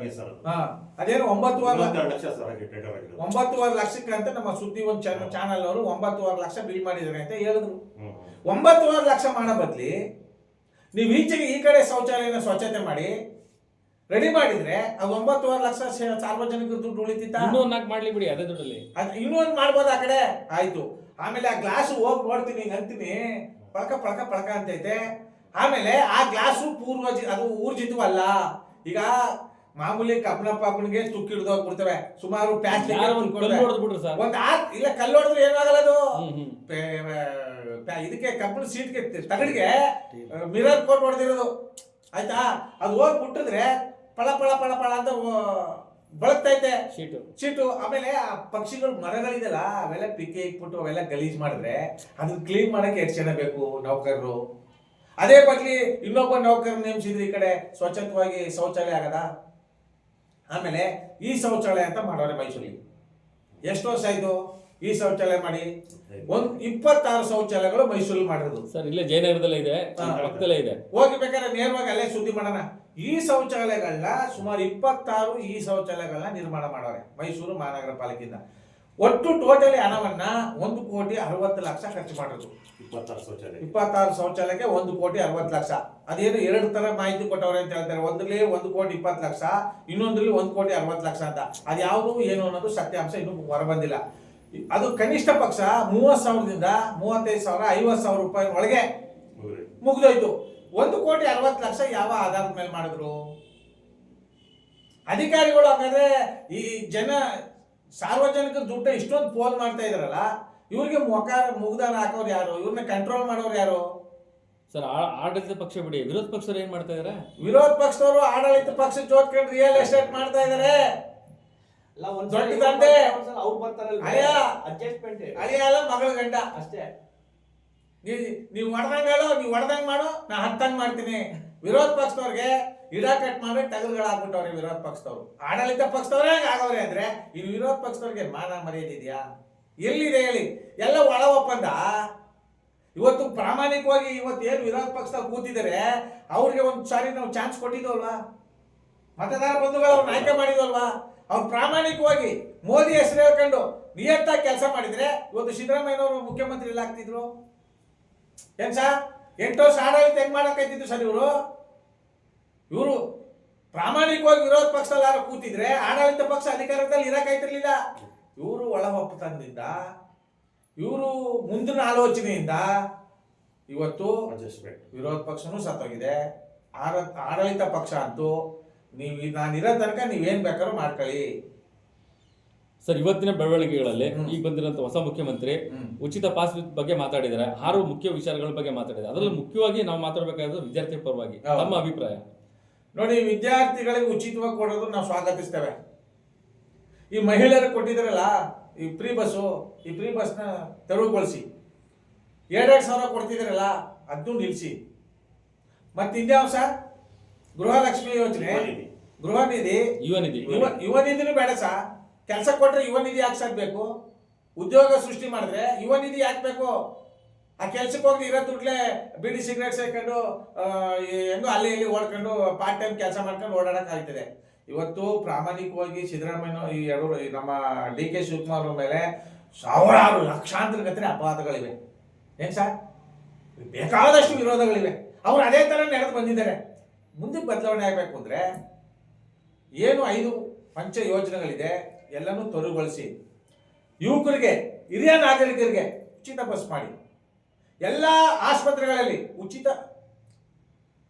ಅದೇನು 9.5 ಲಕ್ಷಕ್ಕೆ ಅಂತ ನಮ್ಮ ಸುದ್ದಿ ಒಂದು ಚಾನಲ್ ಅವರು 9.5 ಲಕ್ಷ ಬಿಲ್ ಮಾಡಿದ್ದಾರೆ ಅಂತ ಹೇಳಿದ್ರು. 9.5 ಲಕ್ಷ ಮಾಡೋ ಬದ್ಲಿ ನೀವು ಈಚೆಗೆ ಈ ಕಡೆ ಶೌಚಾಲಯನ ಸ್ವಚ್ಛತೆ ಮಾಡಿ ರೆಡಿ ಮಾಡಿದ್ರೆ ಅದು 9.5 ಲಕ್ಷ ಸಾರ್ವಜನಿಕರು ದುಡ್ಡು ಉಳಿತಿತ್ತ. ಇನ್ನೊಂದು ಮಾಡ್ಲಿ ಬಿಡಿ, ಅದೇ ದುಡ್ಡಲ್ಲಿ ಇನ್ನೊಂದು ಮಾಡ್ಬೋದು ಆ ಕಡೆ. ಆಯ್ತು, ಆಮೇಲೆ ಆ ಗ್ಲಾಸ್ ಹೋಗಿ ನೋಡ್ತೀನಿ ಅಂತೀನಿ, ಪಳಕ ಪಳಕ ಪಳಕ ಅಂತೈತೆ. ಆಮೇಲೆ ಆ ಗ್ಲಾಸು ಅದು ಊರ್ಜಿತವಲ್ಲ. ಈಗ ಮಾಮೂಲಿ ಕಬ್ಬನಪ್ಪನಿಗೆ ತುಕ್ಕಿ ಹಿಡಿದು ಹೋಗ್ಬಿಡ್ತವೆ ಸುಮಾರು ಪ್ಲಾಸ್ಟಿಕ್. ಒಂದ್ ಇಲ್ಲ ಕಲ್ಲು ಹೊಡೆದ್ರೆ ಏನಾಗಲ್ಲ ಅದು. ಇದಕ್ಕೆ ಕಬ್ಬನ ಸೀಟ್ಗೆ ತಗಡಿಗೆ ಮಿರರ್ ಕೋಟ್ ಹೊಡೆದಿರೋದು ಆಯ್ತಾ, ಅದು ಹೋಗಿ ಬಿಟ್ಟಿದ್ರೆ ಪಳ ಪಳ ಪಳ ಪಳ ಅಂತ ಬಳಕ್ತೈತೆ ಶೀಟು. ಆಮೇಲೆ ಆ ಪಕ್ಷಿಗಳು ಮರಗಳಿದೆಲ್ಲ ಅವೆಲ್ಲ ಪಿಕ್ಕೆ ಇಕ್ಬಿಟ್ಟು ಅವೆಲ್ಲ ಗಲೀಜ್ ಮಾಡಿದ್ರೆ ಅದನ್ನ ಕ್ಲೀನ್ ಮಾಡಕ್ಕೆ ಎಷ್ಟು ಜನ ಬೇಕು ನೌಕರರು? ಅದೇ ಬದ್ಲಿ ಇನ್ನೊಬ್ಬ ನೌಕರ ನೇಮಿಸಿದ್ರೆ ಈ ಕಡೆ ಸ್ವಚ್ಛತವಾಗಿ ಶೌಚಾಲಯ ಆಗದ. ಆಮೇಲೆ ಈ ಶೌಚಾಲಯ ಅಂತ ಮಾಡೋರೆ ಮೈಸೂರಿಗೆ. ಎಷ್ಟು ವರ್ಷ ಆಯ್ತು ಈ ಶೌಚಾಲಯ ಮಾಡಿ? 26 ಶೌಚಾಲಯಗಳು ಮೈಸೂರಲ್ಲಿ ಮಾಡಿರೋದು ಸರ್. ಇಲ್ಲೇ ಜಯನಗರದಲ್ಲೇ ಇದೆ, ಪಕ್ಕದಲ್ಲೇ ಇದೆ. ಹೋಗಿ ಬೇಕಾದ್ರೆ ನೇರವಾಗಿ ಅಲ್ಲೇ ಸುದ್ದಿ ಮಾಡೋಣ. ಈ ಶೌಚಾಲಯಗಳನ್ನ ಸುಮಾರು 26 ಈ ಶೌಚಾಲಯಗಳನ್ನ ನಿರ್ಮಾಣ ಮಾಡೋರೆ ಮೈಸೂರು ಮಹಾನಗರ ಪಾಲಿಕೆಯಿಂದ. ಒಟ್ಟು ಟೋಟಲಿ ಹಣವನ್ನ 1,60,00,000 ಖರ್ಚು ಮಾಡಿರೋದು. 26 ಶೌಚಾಲಯಕ್ಕೆ 1,60,00,000. ಅದೇನು 2 ತರ ಮಾಹಿತಿ ಕೊಟ್ಟವ್ರೆ ಅಂತ ಹೇಳ್ತಾರೆ. ಒಂದ್ರಲ್ಲಿ 1,20,00,000, ಇನ್ನೊಂದ್ರಲ್ಲಿ 1,60,00,000 ಅಂತ. ಅದು ಯಾವುದು ಏನು ಅನ್ನೋದು ಸತ್ಯಾಂಶ ಇನ್ನೂ ಹೊರಬಂದಿಲ್ಲ. ಅದು ಕನಿಷ್ಠ ಪಕ್ಷ 30,000ದಿಂದ 35,000 50,000 ರೂಪಾಯಿ ಒಳಗೆ ಮುಗಿದೋಯ್ತು. 1,60,00,000 ಯಾವ ಆಧಾರದ ಮೇಲೆ ಮಾಡಿದ್ರು ಅಧಿಕಾರಿಗಳು? ಹಾಗಾದ್ರೆ ಈ ಜನ ಸಾರ್ವಜನಿಕರ ದುಡ್ಡ ಇಷ್ಟೊಂದು ಪೋಲ್ ಮಾಡ್ತಾ ಇದಾರಲ್ಲ, ಇವ್ರಿಗೆ ಮುಗ್ದಾರ ಹಾಕೋರು ಯಾರು? ಇವ್ರನ್ನ ಕಂಟ್ರೋಲ್ ಮಾಡೋರು ಯಾರು? ಸರ್, ಆಡಳಿತ ಪಕ್ಷ ಬಿಡಿ, ವಿರೋಧ ಪಕ್ಷರು ಏನ್ ಮಾಡ್ತಾ ಇದಾರೆ? ವಿರೋಧ ಪಕ್ಷದವರು ಆಡಳಿತ ಪಕ್ಷ ಜೋತ್ಕೊಂಡು ರಿಯಲ್ ಎಸ್ಟೇಟ್ ಮಾಡ್ತಾ ಇದಾರೆ. ದೊಡ್ಡ ದಂಧೆ. ಅಳಿಯ ಅಲ್ಲ ಮಗಳ ಗಂಡ ಅಷ್ಟೇ. ನೀವು ಹೊಡೆದಂಗಲ್ಲ, ನೀವು ಹೊಡೆದಂಗ್ ಮಾಡು, ನಾ ಹತ್ತಂಗ್ ಮಾಡ್ತೀನಿ. ವಿರೋಧ ಪಕ್ಷದವ್ರಿಗೆ ಗಿಡ ಕಟ್ ಮಾಡಿ ಟಗರುಗಳು ಹಾಕ್ಬಿಟ್ಟವ್ರೆ ವಿರೋಧ ಪಕ್ಷದವ್ರು. ಆಡಳಿತ ಪಕ್ಷದವ್ರೇ ಆಗವ್ರೆ ಅಂದ್ರೆ ಇನ್ನು ವಿರೋಧ ಪಕ್ಷದವ್ರಿಗೆ ಮಾನ ಮರ್ಯಾದೆ ಇದೆಯಾ? ಎಲ್ಲಿದೆ ಹೇಳಿ? ಎಲ್ಲ ಒಳ ಒಪ್ಪಂದ. ಇವತ್ತು ಪ್ರಾಮಾಣಿಕವಾಗಿ ಇವತ್ತು ಏನು ವಿರೋಧ ಪಕ್ಷದಲ್ಲಿ ಕೂತಿದ್ದಾರೆ ಅವ್ರಿಗೆ ಒಂದು ಸಾರಿ ನಾವು ಚಾನ್ಸ್ ಕೊಟ್ಟಿದ್ವಲ್ವಾ? ಮತದಾರ ಬಂಧುಗಳು ಅವ್ರನ್ನ ಆಯ್ಕೆ ಮಾಡಿದ್ವಲ್ವಾ? ಅವ್ರು ಪ್ರಾಮಾಣಿಕವಾಗಿ ಮೋದಿ ಹೆಸರು ಹೇಳ್ಕೊಂಡು ನಿಯತ್ತಾಗಿ ಕೆಲಸ ಮಾಡಿದ್ರೆ ಇವತ್ತು ಸಿದ್ದರಾಮಯ್ಯನವರು ಮುಖ್ಯಮಂತ್ರಿ ಎಲ್ಲ ಆಗ್ತಿದ್ರು. ಏನ್ ಸರ್ 8 ವರ್ಷ ಆಡಳಿತ ಹೆಂಗ್ ಮಾಡಕ್ಕಾಯ್ತಿದ್ರು ಸರ್? ಇವರು ಪ್ರಾಮಾಣಿಕವಾಗಿ ವಿರೋಧ ಪಕ್ಷದಲ್ಲಿ ಯಾರು ಕೂತಿದ್ರೆ ಆಡಳಿತ ಪಕ್ಷ ಅಧಿಕಾರದಲ್ಲಿ ಇರಕ್ಕಾಯ್ತಿರ್ಲಿಲ್ಲ. ಇವರು ಒಳ ಒಪ್ಪಂದದಿಂದ, ಇವರು ಮುಂದಿನ ಆಲೋಚನೆಯಿಂದ ಇವತ್ತು ವಿರೋಧ ಪಕ್ಷನೂ ಸತ್ತೋಗಿದೆ. ಆಡಳಿತ ಪಕ್ಷ ಅಂತೂ ನಾನು ಇರೋ ತನಕ ನೀವೇನ್ ಬೇಕಾದ್ರೂ ಮಾಡ್ಕೊಳ್ಳಿ. ಸರ್, ಇವತ್ತಿನ ಬೆಳವಣಿಗೆಗಳಲ್ಲಿ ಹ್ಮ್. ಈಗ ಬಂದಿರೋಂಥ ಹೊಸ ಮುಖ್ಯಮಂತ್ರಿ ಹ್ಮ್. ಉಚಿತ ಪಾಸ್ ಬಗ್ಗೆ ಮಾತಾಡಿದ್ದಾರೆ. 6 ಮುಖ್ಯ ವಿಚಾರಗಳ ಬಗ್ಗೆ ಮಾತಾಡಿದ್ದಾರೆ. ಅದರಲ್ಲಿ ಮುಖ್ಯವಾಗಿ ನಾವು ಮಾತಾಡಬೇಕಾದ ವಿದ್ಯಾರ್ಥಿ ಪರವಾಗಿ ಹೌದು. ತಮ್ಮ ಅಭಿಪ್ರಾಯ. ನೋಡಿ, ವಿದ್ಯಾರ್ಥಿಗಳಿಗೆ ಉಚಿತವಾಗಿ ಕೊಡೋದು ನಾವು ಸ್ವಾಗತಿಸ್ತೇವೆ. ಈ ಮಹಿಳೆಯರು ಕೊಟ್ಟಿದ್ದಾರಲ್ಲ ಈ ಫ್ರೀ ಬಸ್ನ ತೆರವುಗೊಳಿಸಿ. 2,000 ಕೊಡ್ತಿದ್ದಾರಲ್ಲ ಅದನ್ನು ನಿಲ್ಲಿಸಿ. ಮತ್ತೆ ಇನ್ಯಾವ ಸರ್, ಗೃಹಲಕ್ಷ್ಮಿ ಯೋಜನೆ, ಗೃಹ ನಿಧಿ, ಯುವ ನಿಧಿ ಯುವ ನಿಧಿನೂ ಬೇಡ ಸರ್. ಕೆಲಸ ಕೊಟ್ರೆ ಯುವ ನಿಧಿ ಯಾಕೆ ಸರ್ ಬೇಕು? ಉದ್ಯೋಗ ಸೃಷ್ಟಿ ಮಾಡಿದ್ರೆ ಯುವ ನಿಧಿ ಯಾಕೆ ಬೇಕು? ಆ ಕೆಲ್ಸಕ್ಕೆ ಹೋಗಿ ಇರೋ ದುಡ್ಲೇ ಬಿಡಿ ಸಿಗರೇಟ್ ಸೇರ್ಕೊಂಡು ಹೆಂಗೋ ಅಲ್ಲಿ ಇಲ್ಲಿ ಓಡ್ಕೊಂಡು ಪಾರ್ಟ್ ಟೈಮ್ ಕೆಲಸ ಮಾಡ್ಕೊಂಡು ಓಡಾಡಕ್ ಆಗ್ತದೆ. ಇವತ್ತು ಪ್ರಾಮಾಣಿಕವಾಗಿ ಸಿದ್ದರಾಮಯ್ಯ ಈ ನಮ್ಮ DK ಶಿವಕುಮಾರ್ ಮೇಲೆ ಸಾವಿರಾರು ಲಕ್ಷಾಂತರ ಗಟ್ಟಲೆ ಅಪವಾದಗಳಿವೆ. ಏನ್ ಸರ್, ಬೇಕಾದಷ್ಟು ವಿರೋಧಗಳಿವೆ. ಅವ್ರು ಅದೇ ತರ ನಡೆದು ಬಂದಿದ್ದಾರೆ. ಮುಂದಕ್ಕೆ ಬದಲಾವಣೆ ಆಗಬೇಕು ಅಂದ್ರೆ ಏನು 5 ಪಂಚ ಯೋಜನೆಗಳಿದೆ ಎಲ್ಲನೂ ತೊರಗೊಳಿಸಿ, ಯುವಕರಿಗೆ, ಹಿರಿಯ ನಾಗರಿಕರಿಗೆ ಉಚಿತ ಬಸ್ ಮಾಡಿ, ಎಲ್ಲ ಆಸ್ಪತ್ರೆಗಳಲ್ಲಿ ಉಚಿತ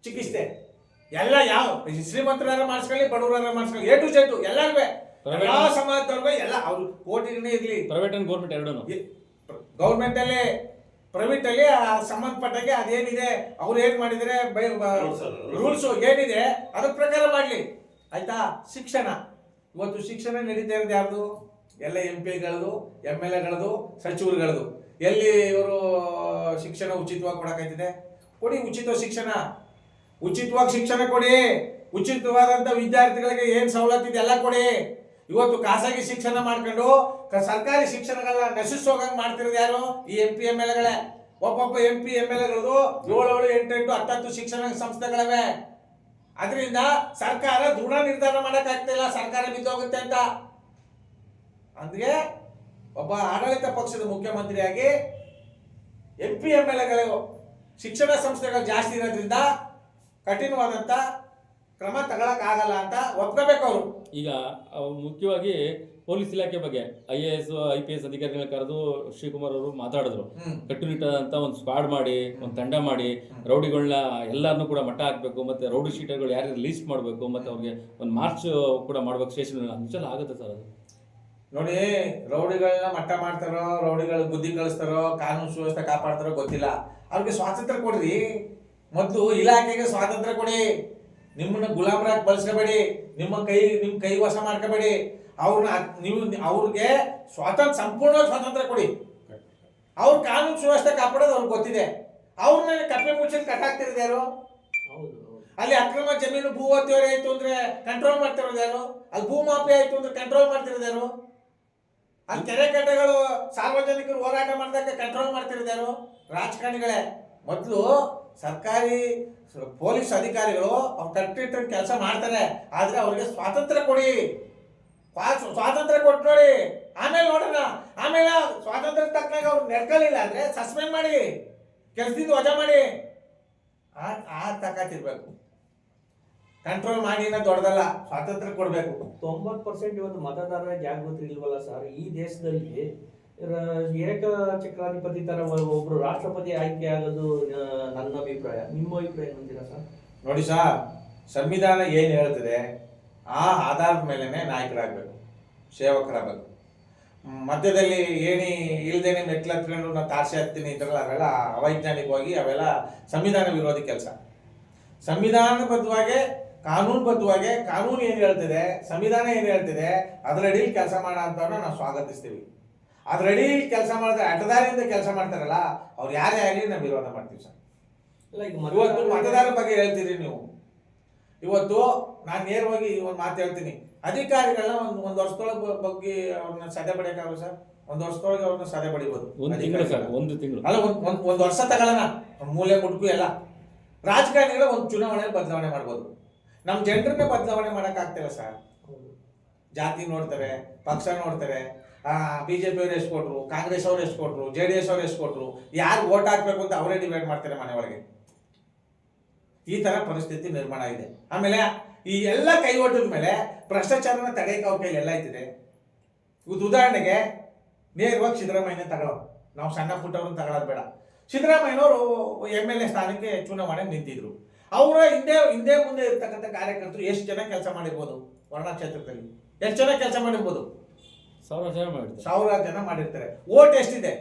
ಚಿಕಿತ್ಸೆ, ಎಲ್ಲ ಯಾವ ಶ್ರೀಮಂತರಾರ ಮಾಡಿಸ್ಕೊಳ್ಳಿ, ಬಡವರಾರ ಮಾಡಿಸ್ಕೊಳ್ಳಿ, A to Z ಎಲ್ಲರಿಗೂ, ಎಲ್ಲಾ ಸಮಾಜದವ್ರಿಗೂ, ಎಲ್ಲ ಅವ್ರು ಕೋಟಿಗನೇ ಇರ್ಲಿ, ಪ್ರೈವೇಟ್ ಅಂಡ್ ಗೌರ್ಮೆಂಟ್ ಎರಡೂ, ಗೌರ್ಮೆಂಟ್ ಅಲ್ಲಿ ಪ್ರೈವೇಟ್ ಅಲ್ಲಿ ಸಂಬಂಧಪಟ್ಟಾಗೆ ಅದೇನಿದೆ ಅವ್ರು ಏನ್ ಮಾಡಿದ್ರೆ ರೂಲ್ಸ್ ಏನಿದೆ ಅದ್ರ ಪ್ರಕಾರ ಮಾಡ್ಲಿ. ಆಯ್ತಾ? ಶಿಕ್ಷಣ, ಇವತ್ತು ಶಿಕ್ಷಣ ನಡೀತಾ ಇರೋದು ಯಾರ್ದು? ಎಲ್ಲ MP-ಗಳದು, MLA-ಗಳದು, ಸಚಿವರುಗಳದು. ಎಲ್ಲಿ ಇವರು ಶಿಕ್ಷಣ ಉಚಿತವಾಗಿ ಕೊಡಕೈತಿದೆ? ಕೊಡಿ ಉಚಿತ ಶಿಕ್ಷಣ, ಉಚಿತವಾಗಿ ಶಿಕ್ಷಣ ಕೊಡಿ. ಉಚಿತವಾದಂತ ವಿದ್ಯಾರ್ಥಿಗಳಿಗೆ ಏನ್ ಸವಲತ್ತು ಇದೆ ಎಲ್ಲ ಕೊಡಿ. ಇವತ್ತು ಖಾಸಗಿ ಶಿಕ್ಷಣ ಮಾಡ್ಕೊಂಡು ಸರ್ಕಾರಿ ಶಿಕ್ಷಣಗಳನ್ನ ನಶಿಸೋಗಂಗ್ ಮಾಡ್ತಿರೋದು ಯಾರು? ಈ MP MLA-ಗಳೇ. ಒಬ್ಬೊಬ್ಬ MP MLA-ಗಳದು 7 8 10 ಶಿಕ್ಷಣ ಸಂಸ್ಥೆಗಳಿವೆ. ಅದರಿಂದ ಸರ್ಕಾರ ದೃಢ ನಿರ್ಧಾರ ಮಾಡಕ್ ಆಗ್ತಿಲ್ಲ, ಸರ್ಕಾರ ಬಿದ್ದೋಗುತ್ತೆ ಅಂತ. ಅಂದ್ರೆ ಒಬ್ಬ ಆಡಳಿತ ಪಕ್ಷದ ಮುಖ್ಯಮಂತ್ರಿಯಾಗಿ MP MLA-ಗಳು ಶಿಕ್ಷಣ ಸಂಸ್ಥೆಗಳು ಜಾಸ್ತಿ ಇರೋದ್ರಿಂದ ಕಠಿಣವಾದಂತ ಕ್ರಮ ತಗೊಳಕ್ ಆಗಲ್ಲ ಅಂತ ಒಪ್ಕೋಬೇಕು ಅವರು. ಈಗ ಮುಖ್ಯವಾಗಿ ಪೊಲೀಸ್ ಇಲಾಖೆ ಬಗ್ಗೆ IAS IPS ಅಧಿಕಾರಿಗಳನ್ನ ಕರೆದು ಶಿವಕುಮಾರ್ ಅವರು ಮಾತಾಡಿದ್ರು. ಕಟ್ಟುನಿಟ್ಟಾದಂತ ಒಂದು ಸ್ಕ್ವಾಡ್ ಮಾಡಿ, ಒಂದು ತಂಡ ಮಾಡಿ, ರೌಡಿಗಳನ್ನ ಎಲ್ಲರನ್ನೂ ಕೂಡ ಮಟ್ಟ ಹಾಕ್ಬೇಕು, ಮತ್ತೆ ರೌಡಿ ಶೀಟರ್ಗಳು ಯಾರ್ಯಾರು ಲೀಸ್ಟ್ ಮಾಡಬೇಕು, ಮತ್ತೆ ಅವ್ರಿಗೆ ಒಂದು ಮಾರ್ಚ್ ಕೂಡ ಮಾಡ್ಬೇಕು ಸ್ಟೇಷನ್. ನಿಜಲ್ಲ ಆಗುತ್ತೆ ಸರ್ ಅದು? ನೋಡಿ, ರೌಡಿಗಳನ್ನ ಮಟ್ಟ ಮಾಡ್ತಾರೋ, ರೌಡಿಗಳ ಬುದ್ಧಿ ಕಳಿಸ್ತಾರೋ, ಕಾನೂನು ಸುವ್ಯವಸ್ಥೆ ಕಾಪಾಡ್ತಾರೋ ಗೊತ್ತಿಲ್ಲ. ಅವ್ರಿಗೆ ಸ್ವಾತಂತ್ರ್ಯ ಕೊಡ್ರಿ. ಮೊದಲು ಇಲಾಖೆಗೆ ಸ್ವಾತಂತ್ರ್ಯ ಕೊಡಿ. ನಿಮ್ಮನ್ನ ಗುಲಾಮರಾಗಿ ಬಳಸ್ಕೋಬೇಡಿ, ನಿಮ್ಮ ಕೈ ವಶ ಮಾಡ್ಕೋಬೇಡಿ. ಅವ್ರಿಗೆ ಸಂಪೂರ್ಣ ಸ್ವಾತಂತ್ರ್ಯ ಕೊಡಿ. ಅವ್ರ ಕಾನೂನು ಸುವ್ಯವಸ್ಥೆ ಕಾಪಾಡೋದು ಅವ್ರಿಗೆ ಗೊತ್ತಿದೆ. ಅವ್ರನ್ನ ಕಪ್ಪೆ ಮುಚ್ಚಲು ಕಟ್ಟಾಗ್ತಿರೋದು ಯಾರು? ಅಲ್ಲಿ ಅಕ್ರಮ ಜಮೀನು ಭೂ ಒತ್ತುವರಿ ಆಯ್ತು ಅಂದ್ರೆ ಕಂಟ್ರೋಲ್ ಮಾಡ್ತಿರೋದು ಯಾರು? ಅಲ್ಲಿ ಭೂ ಮಾಫಿ ಆಯ್ತು ಅಂದ್ರೆ ಕಂಟ್ರೋಲ್ ಮಾಡ್ತಿರೋದು ಯಾರು? ಅಲ್ಲಿ ಕೆರೆ ಕಟ್ಟೆಗಳು ಸಾರ್ವಜನಿಕರು ಹೋರಾಟ ಮಾಡಿದಾಗ ಕಂಟ್ರೋಲ್ ಮಾಡ್ತಿರೋದು ಯಾರು? ರಾಜಕಾರಣಿಗಳೇ. ಮೊದಲು ಸರ್ಕಾರಿ ಪೊಲೀಸ್ ಅಧಿಕಾರಿಗಳು ಅವ್ರು ಕಟ್ಟಿಟ್ಟ ಕೆಲಸ ಮಾಡ್ತಾರೆ, ಆದ್ರೆ ಅವ್ರಿಗೆ ಸ್ವಾತಂತ್ರ್ಯ ಕೊಡಿ. ಸ್ವಾತಂತ್ರ್ಯ ಕೊಟ್ಟು ನೋಡಿ, ಆಮೇಲೆ ನೋಡೋಣ. ಆಮೇಲೆ ಸ್ವಾತಂತ್ರ್ಯ ತಕ್ಕನಾಗ ಅವ್ರು ನಡ್ಕೊಳ್ಳಿಲ್ಲ ಅಂದ್ರೆ ಸಸ್ಪೆಂಡ್ ಮಾಡಿ, ಕೆಲಸದಿಂದ ವಜಾ ಮಾಡಿ. ಆ ತಾಕತ್ತಿರ್ಬೇಕು. ಕಂಟ್ರೋಲ್ ಮಾಡಿ ದೊಡ್ಡದಲ್ಲ, ಸ್ವಾತಂತ್ರ್ಯ ಕೊಡ್ಬೇಕು. 90% ಇವತ್ತು ಮತದಾರರ ಜಾಗೃತಿ ಇಲ್ವಲ್ಲ ಸರ್ ಈ ದೇಶದಲ್ಲಿ. ಏಕ ಚಕ್ರಾಧಿಪತಿ ತರ ಒಬ್ರು ರಾಷ್ಟ್ರಪತಿ ಆಯ್ಕೆ ಆಗೋದು ನನ್ನ ಅಭಿಪ್ರಾಯ. ನಿಮ್ಮ ಅಭಿಪ್ರಾಯ ಏನಂತೀರಾ ಸರ್? ನೋಡಿ ಸರ್, ಸಂವಿಧಾನ ಏನ್ ಹೇಳ್ತದೆ ಆ ಆಧಾರದ ಮೇಲೆನೆ ನಾಯಕರಾಗಬೇಕು, ಸೇವಕರಾಗಬೇಕು. ಮಧ್ಯದಲ್ಲಿ ಏನಿ ಇಲ್ದೇನೆ ಮೆಟ್ಲತ್ಕೊಂಡು ನಾನು ತಾರ್ಸಿ ಹತ್ತೀನಿ ಇದ್ರಲ್ಲ, ಅವೆಲ್ಲ ಅವೈಜ್ಞಾನಿಕವಾಗಿ, ಅವೆಲ್ಲ ಸಂವಿಧಾನ ವಿರೋಧಿ ಕೆಲಸ. ಸಂವಿಧಾನಬದ್ಧವಾಗಿ, ಕಾನೂನುಬದ್ಧವಾಗಿ, ಕಾನೂನು ಏನು ಹೇಳ್ತಿದೆ, ಸಂವಿಧಾನ ಏನು ಹೇಳ್ತಿದೆ ಅದರಡಿಯಲ್ಲಿ ಕೆಲಸ ಮಾಡೋ ಅಂತವ್ರನ್ನ ನಾವು ಸ್ವಾಗತಿಸ್ತೀವಿ. ಅದರಡಿಯಲ್ಲಿ ಕೆಲಸ ಮಾಡಿದ್ರೆ ಅಡ್ಡದಾರಿಯಿಂದ ಕೆಲಸ ಮಾಡ್ತಾರಲ್ಲ ಅವ್ರು ಯಾರೇ ಆಗಲಿ ನಾವು ವಿರೋಧ ಮಾಡ್ತೀವಿ ಸರ್. ಇವತ್ತು ಮತದಾರರ ಬಗ್ಗೆ ಹೇಳ್ತೀರಿ ನೀವು. ಇವತ್ತು ನಾನು ನೇರವಾಗಿ ಒಂದು ಮಾತು ಹೇಳ್ತೀನಿ. ಅಧಿಕಾರಿಗಳನ್ನ ಒಂದು ವರ್ಷದೊಳಗೆ ಬಗ್ಗೆ ಅವ್ರನ್ನ ಸದೆ ಬಡಿಯಕ್ಕಾಗಲ್ಲ ಸರ್. ಒಂದು ವರ್ಷದೊಳಗೆ ಅವ್ರನ್ನ ಸದೆ ಬಡಿಬೋದು. ಒಂದು ತಿಂಗಳು ಅಲ್ಲ, ಒಂದು ವರ್ಷ ತಗೊಳ್ಳೋಣ, ಮೂಲೆ ಮುಟ್ಕು ಎಲ್ಲ. ರಾಜಕಾರಣಿಗಳ ಒಂದು ಚುನಾವಣೆ ಬದಲಾವಣೆ ಮಾಡ್ಬೋದು. ನಮ್ಮ ಜನರನ್ನ ಬದಲಾವಣೆ ಮಾಡೋಕ್ಕಾಗ್ತಿಲ್ಲ ಸರ್. ಜಾತಿ ನೋಡ್ತಾರೆ, ಪಕ್ಷ ನೋಡ್ತಾರೆ. BJP ಅವ್ರು ಎಷ್ಟು ಕೊಟ್ರು, ಕಾಂಗ್ರೆಸ್ ಅವ್ರು ಎಷ್ಟು ಕೊಟ್ರು, JDS ಅವ್ರು ಎಷ್ಟು ಕೊಟ್ರು, ಯಾರು ವೋಟ್ ಹಾಕ್ಬೇಕು ಅಂತ ಅವರೇ ಡಿವೈಡ್ ಮಾಡ್ತಾರೆ ಮನೆ ಒಳಗೆ. ಈ ತರ ಪರಿಸ್ಥಿತಿ ನಿರ್ಮಾಣ ಇದೆ. ಆಮೇಲೆ ಈ ಎಲ್ಲ ಕೈಗೊಟ್ಟದ ಮೇಲೆ ಭ್ರಷ್ಟಾಚಾರನ ತಡೆಯಕ್ಕೆ ಅವ್ರ ಕೈಲಿ ಎಲ್ಲ ಐತಿದೆ. ಇವತ್ತು ಉದಾಹರಣೆಗೆ ನೇರವಾಗಿ ಸಿದ್ದರಾಮಯ್ಯನ ತಗೊಳ್ಳೋ, ನಾವು ಸಣ್ಣ ಪುಟ್ಟವ್ರನ್ನ ತಗೊಳ್ಳೋದು ಬೇಡ. ಸಿದ್ದರಾಮಯ್ಯನವರು MLA ಸ್ಥಾನಕ್ಕೆ ಚುನಾವಣೆ ನಿಂತಿದ್ರು. ಅವರ ಹಿಂದೆ ಮುಂದೆ ಇರ್ತಕ್ಕಂಥ ಕಾರ್ಯಕರ್ತರು ಎಷ್ಟು ಜನ ಕೆಲಸ ಮಾಡಿರ್ಬೋದು? ವರ್ಣ ಕ್ಷೇತ್ರದಲ್ಲಿ ಎಷ್ಟು ಜನ ಕೆಲಸ ಮಾಡಿರ್ಬೋದು? ಸಾವಿರಾರು ಜನ ಮಾಡಿರ್ತಾರೆ. ಓಟ್ ಎಷ್ಟಿದೆ?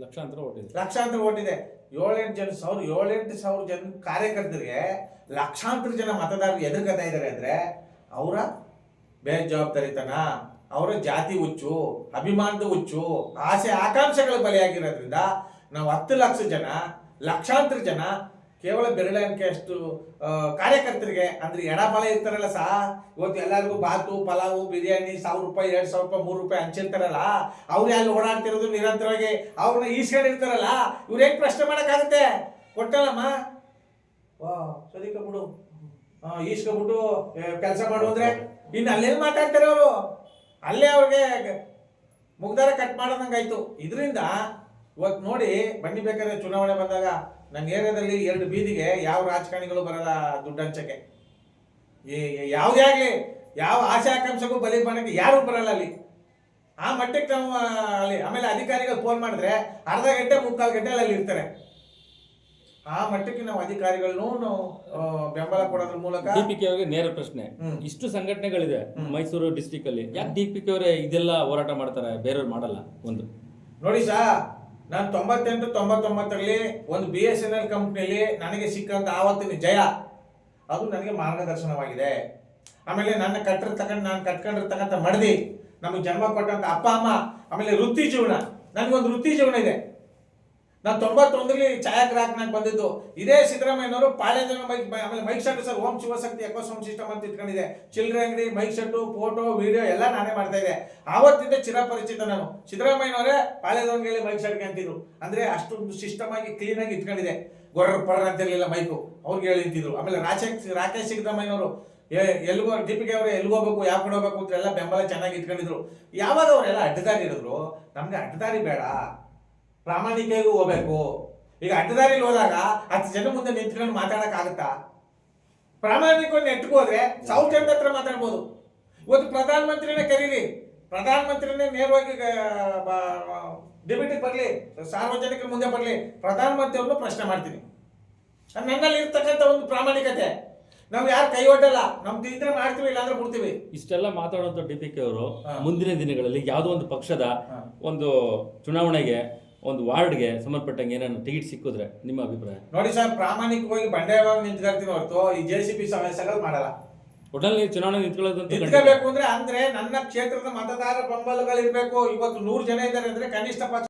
ಲಕ್ಷಾಂತರ ಓಟ್ ಇದೆ. ಲಕ್ಷಾಂತರ ಓಟ್ ಇದೆ. 7-8 ಸಾವಿರ ಜನ ಕಾರ್ಯಕರ್ತರಿಗೆ ಲಕ್ಷಾಂತರ ಜನ ಮತದಾರರು ಎದುರ್ಕೊತಾ ಇದ್ದಾರೆ ಅಂದ್ರೆ ಅವರ ಬೇಜವಾಬ್ದಾರಿತನ, ಅವರ ಜಾತಿ ಹುಚ್ಚು, ಅಭಿಮಾನದ ಹುಚ್ಚು, ಆಸೆ ಆಕಾಂಕ್ಷೆಗಳ ಬಲಿಯಾಗಿರೋದ್ರಿಂದ ನಾವು 10 ಲಕ್ಷ ಜನ, ಲಕ್ಷಾಂತರ ಜನ ಕೇವಲ ಬೆರಳಿಕೆ ಅಷ್ಟು ಕಾರ್ಯಕರ್ತರಿಗೆ ಅಂದ್ರೆ ಎಡಬಲ ಇರ್ತಾರಲ್ಲ ಇವತ್ತು ಎಲ್ಲರಿಗೂ ಬಾತು, ಪಲಾವು, ಬಿರಿಯಾನಿ 1000 ರೂಪಾಯಿ, 2000 ರೂಪಾಯಿ, 3 ರೂಪಾಯಿ ಹಂಚಿರ್ತಾರಲ್ಲ, ಅವ್ರು ಅಲ್ಲಿ ಓಡಾಡ್ತಿರೋದು ನಿರಂತರವಾಗಿ ಅವ್ರನ್ನ ಈಸ್ಕೊಂಡಿರ್ತಾರಲ್ಲ, ಇವ್ರು ಹೆಂಗ್ ಪ್ರಶ್ನೆ ಮಾಡಕ್ಕಾಗುತ್ತೆ? ಕೊಟ್ಟಲ್ಲಮ್ಮ, ವಾ ಸರಿಕ ಬಿಡು, ಈಸ್ಕೊಬಿಟ್ಟು ಕೆಲಸ ಮಾಡು ಅಂದ್ರೆ ಇನ್ನು ಅಲ್ಲೇನು ಮಾತಾಡ್ತಾರೆ ಅವರು? ಅಲ್ಲೇ ಅವ್ರಿಗೆ ಮುಗ್ದಾರ ಕಟ್ ಮಾಡೋದಂಗಾಯ್ತು. ಇದರಿಂದ ಇವತ್ತು ನೋಡಿ ಬನ್ನಿ, ಬೇಕಾದ್ರೆ ಚುನಾವಣೆ ಬಂದಾಗ ನನ್ನ ಏರಿಯಾದಲ್ಲಿ 2 ಬೀದಿಗೆ ಯಾವ ರಾಜಕಾರಣಿಗಳು ಬರಲ್ಲ ದುಡ್ಡು ಹಂಚಕ್ಕೆ. ಯಾವುದೇ ಆಗಲಿ, ಯಾವ ಆಸೆ ಆಕಾಂಕ್ಷೆಗೂ ಬಲಿ ಮಾಡೋಕ್ಕೆ ಯಾರು ಬರಲ್ಲ ಅಲ್ಲಿ. ಆ ಮಟ್ಟಕ್ಕೆ ನಾವು ಅಲ್ಲಿ ಆಮೇಲೆ ಅಧಿಕಾರಿಗಳು ಫೋನ್ ಮಾಡಿದ್ರೆ ಅರ್ಧ ಗಂಟೆ 3/4 ಗಂಟೆಯಲ್ಲಿ ಅಲ್ಲಿ ಇರ್ತಾರೆ. ಆ ಮಟ್ಟಕ್ಕೆ ನಾವು ಅಧಿಕಾರಿಗಳನ್ನು ಬೆಂಬಲ ಕೊಡೋದ್ರ ಮೂಲಕ. DPK ಅವರಿಗೆ ನೇರ ಪ್ರಶ್ನೆ, ಇಷ್ಟು ಸಂಘಟನೆಗಳಿದೆ ಮೈಸೂರು ಡಿಸ್ಟಿಕ್ ಅಲ್ಲಿ, ಯಾಕೆ DPK ಅವರೇ ಇದೆಲ್ಲ ಹೋರಾಟ ಮಾಡ್ತಾರೆ, ಬೇರೆಯವ್ರು ಮಾಡಲ್ಲ? ಒಂದು ನೋಡಿ ನಾನು 98-99ರಲ್ಲಿ ಒಂದು BSNL ಕಂಪ್ನಿಯಲ್ಲಿ ನನಗೆ ಸಿಕ್ಕಂತ ಆವತ್ತಿನ ಜಯ ಅದು ನನಗೆ ಮಾರ್ಗದರ್ಶನವಾಗಿದೆ. ಆಮೇಲೆ ನನ್ನ ನಾನು ಕಟ್ಕೊಂಡಿರ್ತಕ್ಕಂಥ ಮಡದಿ, ನಮಗೆ ಜನ್ಮ ಕೊಟ್ಟಂತ ಅಪ್ಪ ಅಮ್ಮ, ಆಮೇಲೆ ವೃತ್ತಿ ಜೀವನ, ನನಗೊಂದು ವೃತ್ತಿ ಜೀವನ ಇದೆ. ನಾನು 91ರಲ್ಲಿ ಛಾಯಾಗ್ರಾಹಕನಾಗಿ ಬಂದಿದ್ದು. ಇದೇ ಸಿದ್ದರಾಮಯ್ಯನವರು ಪಾಳ್ಯದ ಆಮೇಲೆ ಮೈಕ್ ಶೆಟ್ ಸರ್, ಓಂ ಶಿವಶಕ್ತಿ ಎಕೋಸೌಂಡ್ ಸಿಸ್ಟಮ್ ಅಂತ ಇಟ್ಕೊಂಡಿದೆ. ಚಿಲ್ಲರೆ ಅಂಗಡಿ, ಮೈಕ್ ಶೆಟ್ಟು, ಫೋಟೋ, ವಿಡಿಯೋ ಎಲ್ಲ ನಾನೇ ಮಾಡ್ತಾ ಇದ್ದೆ. ಆವತ್ತಿಂದ ಚಿರಪರಿಚಿತ ನಾನು. ಸಿದ್ದರಾಮಯ್ಯನವರೇ ಪಾಳ್ಯದವನಿಗೆ ಮೈಕ್ ಶೆಟ್ಗೆ ಅಂತಿದ್ರು. ಅಂದ್ರೆ ಅಷ್ಟೊಂದು ಸಿಸ್ಟಮ್ ಆಗಿ ಕ್ಲೀನ್ ಆಗಿ ಇಟ್ಕೊಂಡಿದೆ. ಗೊರ್ರ ಪರ್ರ ಅಂತಿರ್ಲಿಲ್ಲ ಮೈಕು, ಅವ್ರಿಗೆ ಹೇಳಿ ನಿಂತಿದ್ರು. ಆಮೇಲೆ ರಾಕೇಶ್ ಸಿದ್ದರಾಮಯ್ಯನವರು ಎಲ್ಗೋ DPK ಅವರು ಎಲ್ಗೋಗ್ಬೇಕು, ಯಾವ ಕಡೆ ಹೋಗ್ಬೇಕು ಅಂತ ಎಲ್ಲ ಬೆಂಬಲ ಚೆನ್ನಾಗಿ ಇಟ್ಕೊಂಡಿದ್ರು. ಯಾವಾಗ ಅವರೆಲ್ಲ ಅಡ್ಡದಾರಿ ಇಡಿದ್ರು, ನಮ್ಗೆ ಅಡ್ಡದಾರಿ ಬೇಡ, ಪ್ರಾಮಾಣಿಕವಾಗಿ ಹೋಗ್ಬೇಕು. ಈಗ ಅಡ್ಡದಾರಿಲಿ ಹೋದಾಗ 10 ಜನ ಮುಂದೆ ನಿಂತ್ಕೊಂಡು ಮಾತಾಡಕ್ಕಾಗತ್ತಾ? ಪ್ರಾಮಾಣಿಕವಾಗಿ ನೆಟ್ಕೋದ್ರೆ 1000 ಜನದ ಹತ್ರ ಮಾತಾಡ್ಬೋದು. ಇವತ್ತು ಪ್ರಧಾನಮಂತ್ರಿನೇ ಕರೀರಿ, ಪ್ರಧಾನಮಂತ್ರಿನೇ ನೇರವಾಗಿ ಡಿಬೇಟಿಗೆ ಬರಲಿ, ಸಾರ್ವಜನಿಕರ ಮುಂದೆ ಬರಲಿ, ಪ್ರಧಾನಮಂತ್ರಿ ಅವ್ರನ್ನು ಪ್ರಶ್ನೆ ಮಾಡ್ತೀನಿ. ನನ್ನಲ್ಲಿ ಇರ್ತಕ್ಕಂಥ ಒಂದು ಪ್ರಾಮಾಣಿಕತೆ. ನಾವು ಯಾರು ಕೈ ಒಡ್ಡಲ್ಲ, ನಮ್ದು ಇದ್ರೆ ಮಾಡ್ತೀವಿ, ಇಲ್ಲಾಂದ್ರೆ ಬಿಡ್ತೀವಿ. ಇಷ್ಟೆಲ್ಲ ಮಾತಾಡುವಂತ DPK ಅವರು ಮುಂದಿನ ದಿನಗಳಲ್ಲಿ ಯಾವುದೋ ಒಂದು ಪಕ್ಷದ ಒಂದು ಚುನಾವಣೆಗೆ, ಒಂದು ವಾರ್ಡ್ಗೆ ಸಂಬಂಧಪಟ್ಟಂಗೆ ಏನಾದ್ರು ಟಿಕೆಟ್ ಸಿಕ್ಕಿದ್ರೆ ನಿಮ್ಮ ಅಭಿಪ್ರಾಯ? ನೋಡಿ ಪ್ರಾಮಾಣಿಕವಾಗಿ ಬಂಡಾಯವಾಗಿ ನಿಂತ್ಕೊಳ್ತೀನಿ ಹೊರತು ಈ JCB ಸಮಸ್ಯೆಗಳು ಮಾಡಲ್ಲ. ಒಟ್ಟಲ್ಲಿ ಚುನಾವಣೆ ನಿಂತ್ಕೋಬೇಕು ಅಂದ್ರೆ ನನ್ನ ಕ್ಷೇತ್ರದ ಮತದಾರ ಬೆಂಬಲಗಳಿರ್ಬೇಕು. ಇವತ್ತು 100 ಜನ ಇದ್ದಾರೆ ಅಂದ್ರೆ ಕನಿಷ್ಠ ಪಕ್ಷ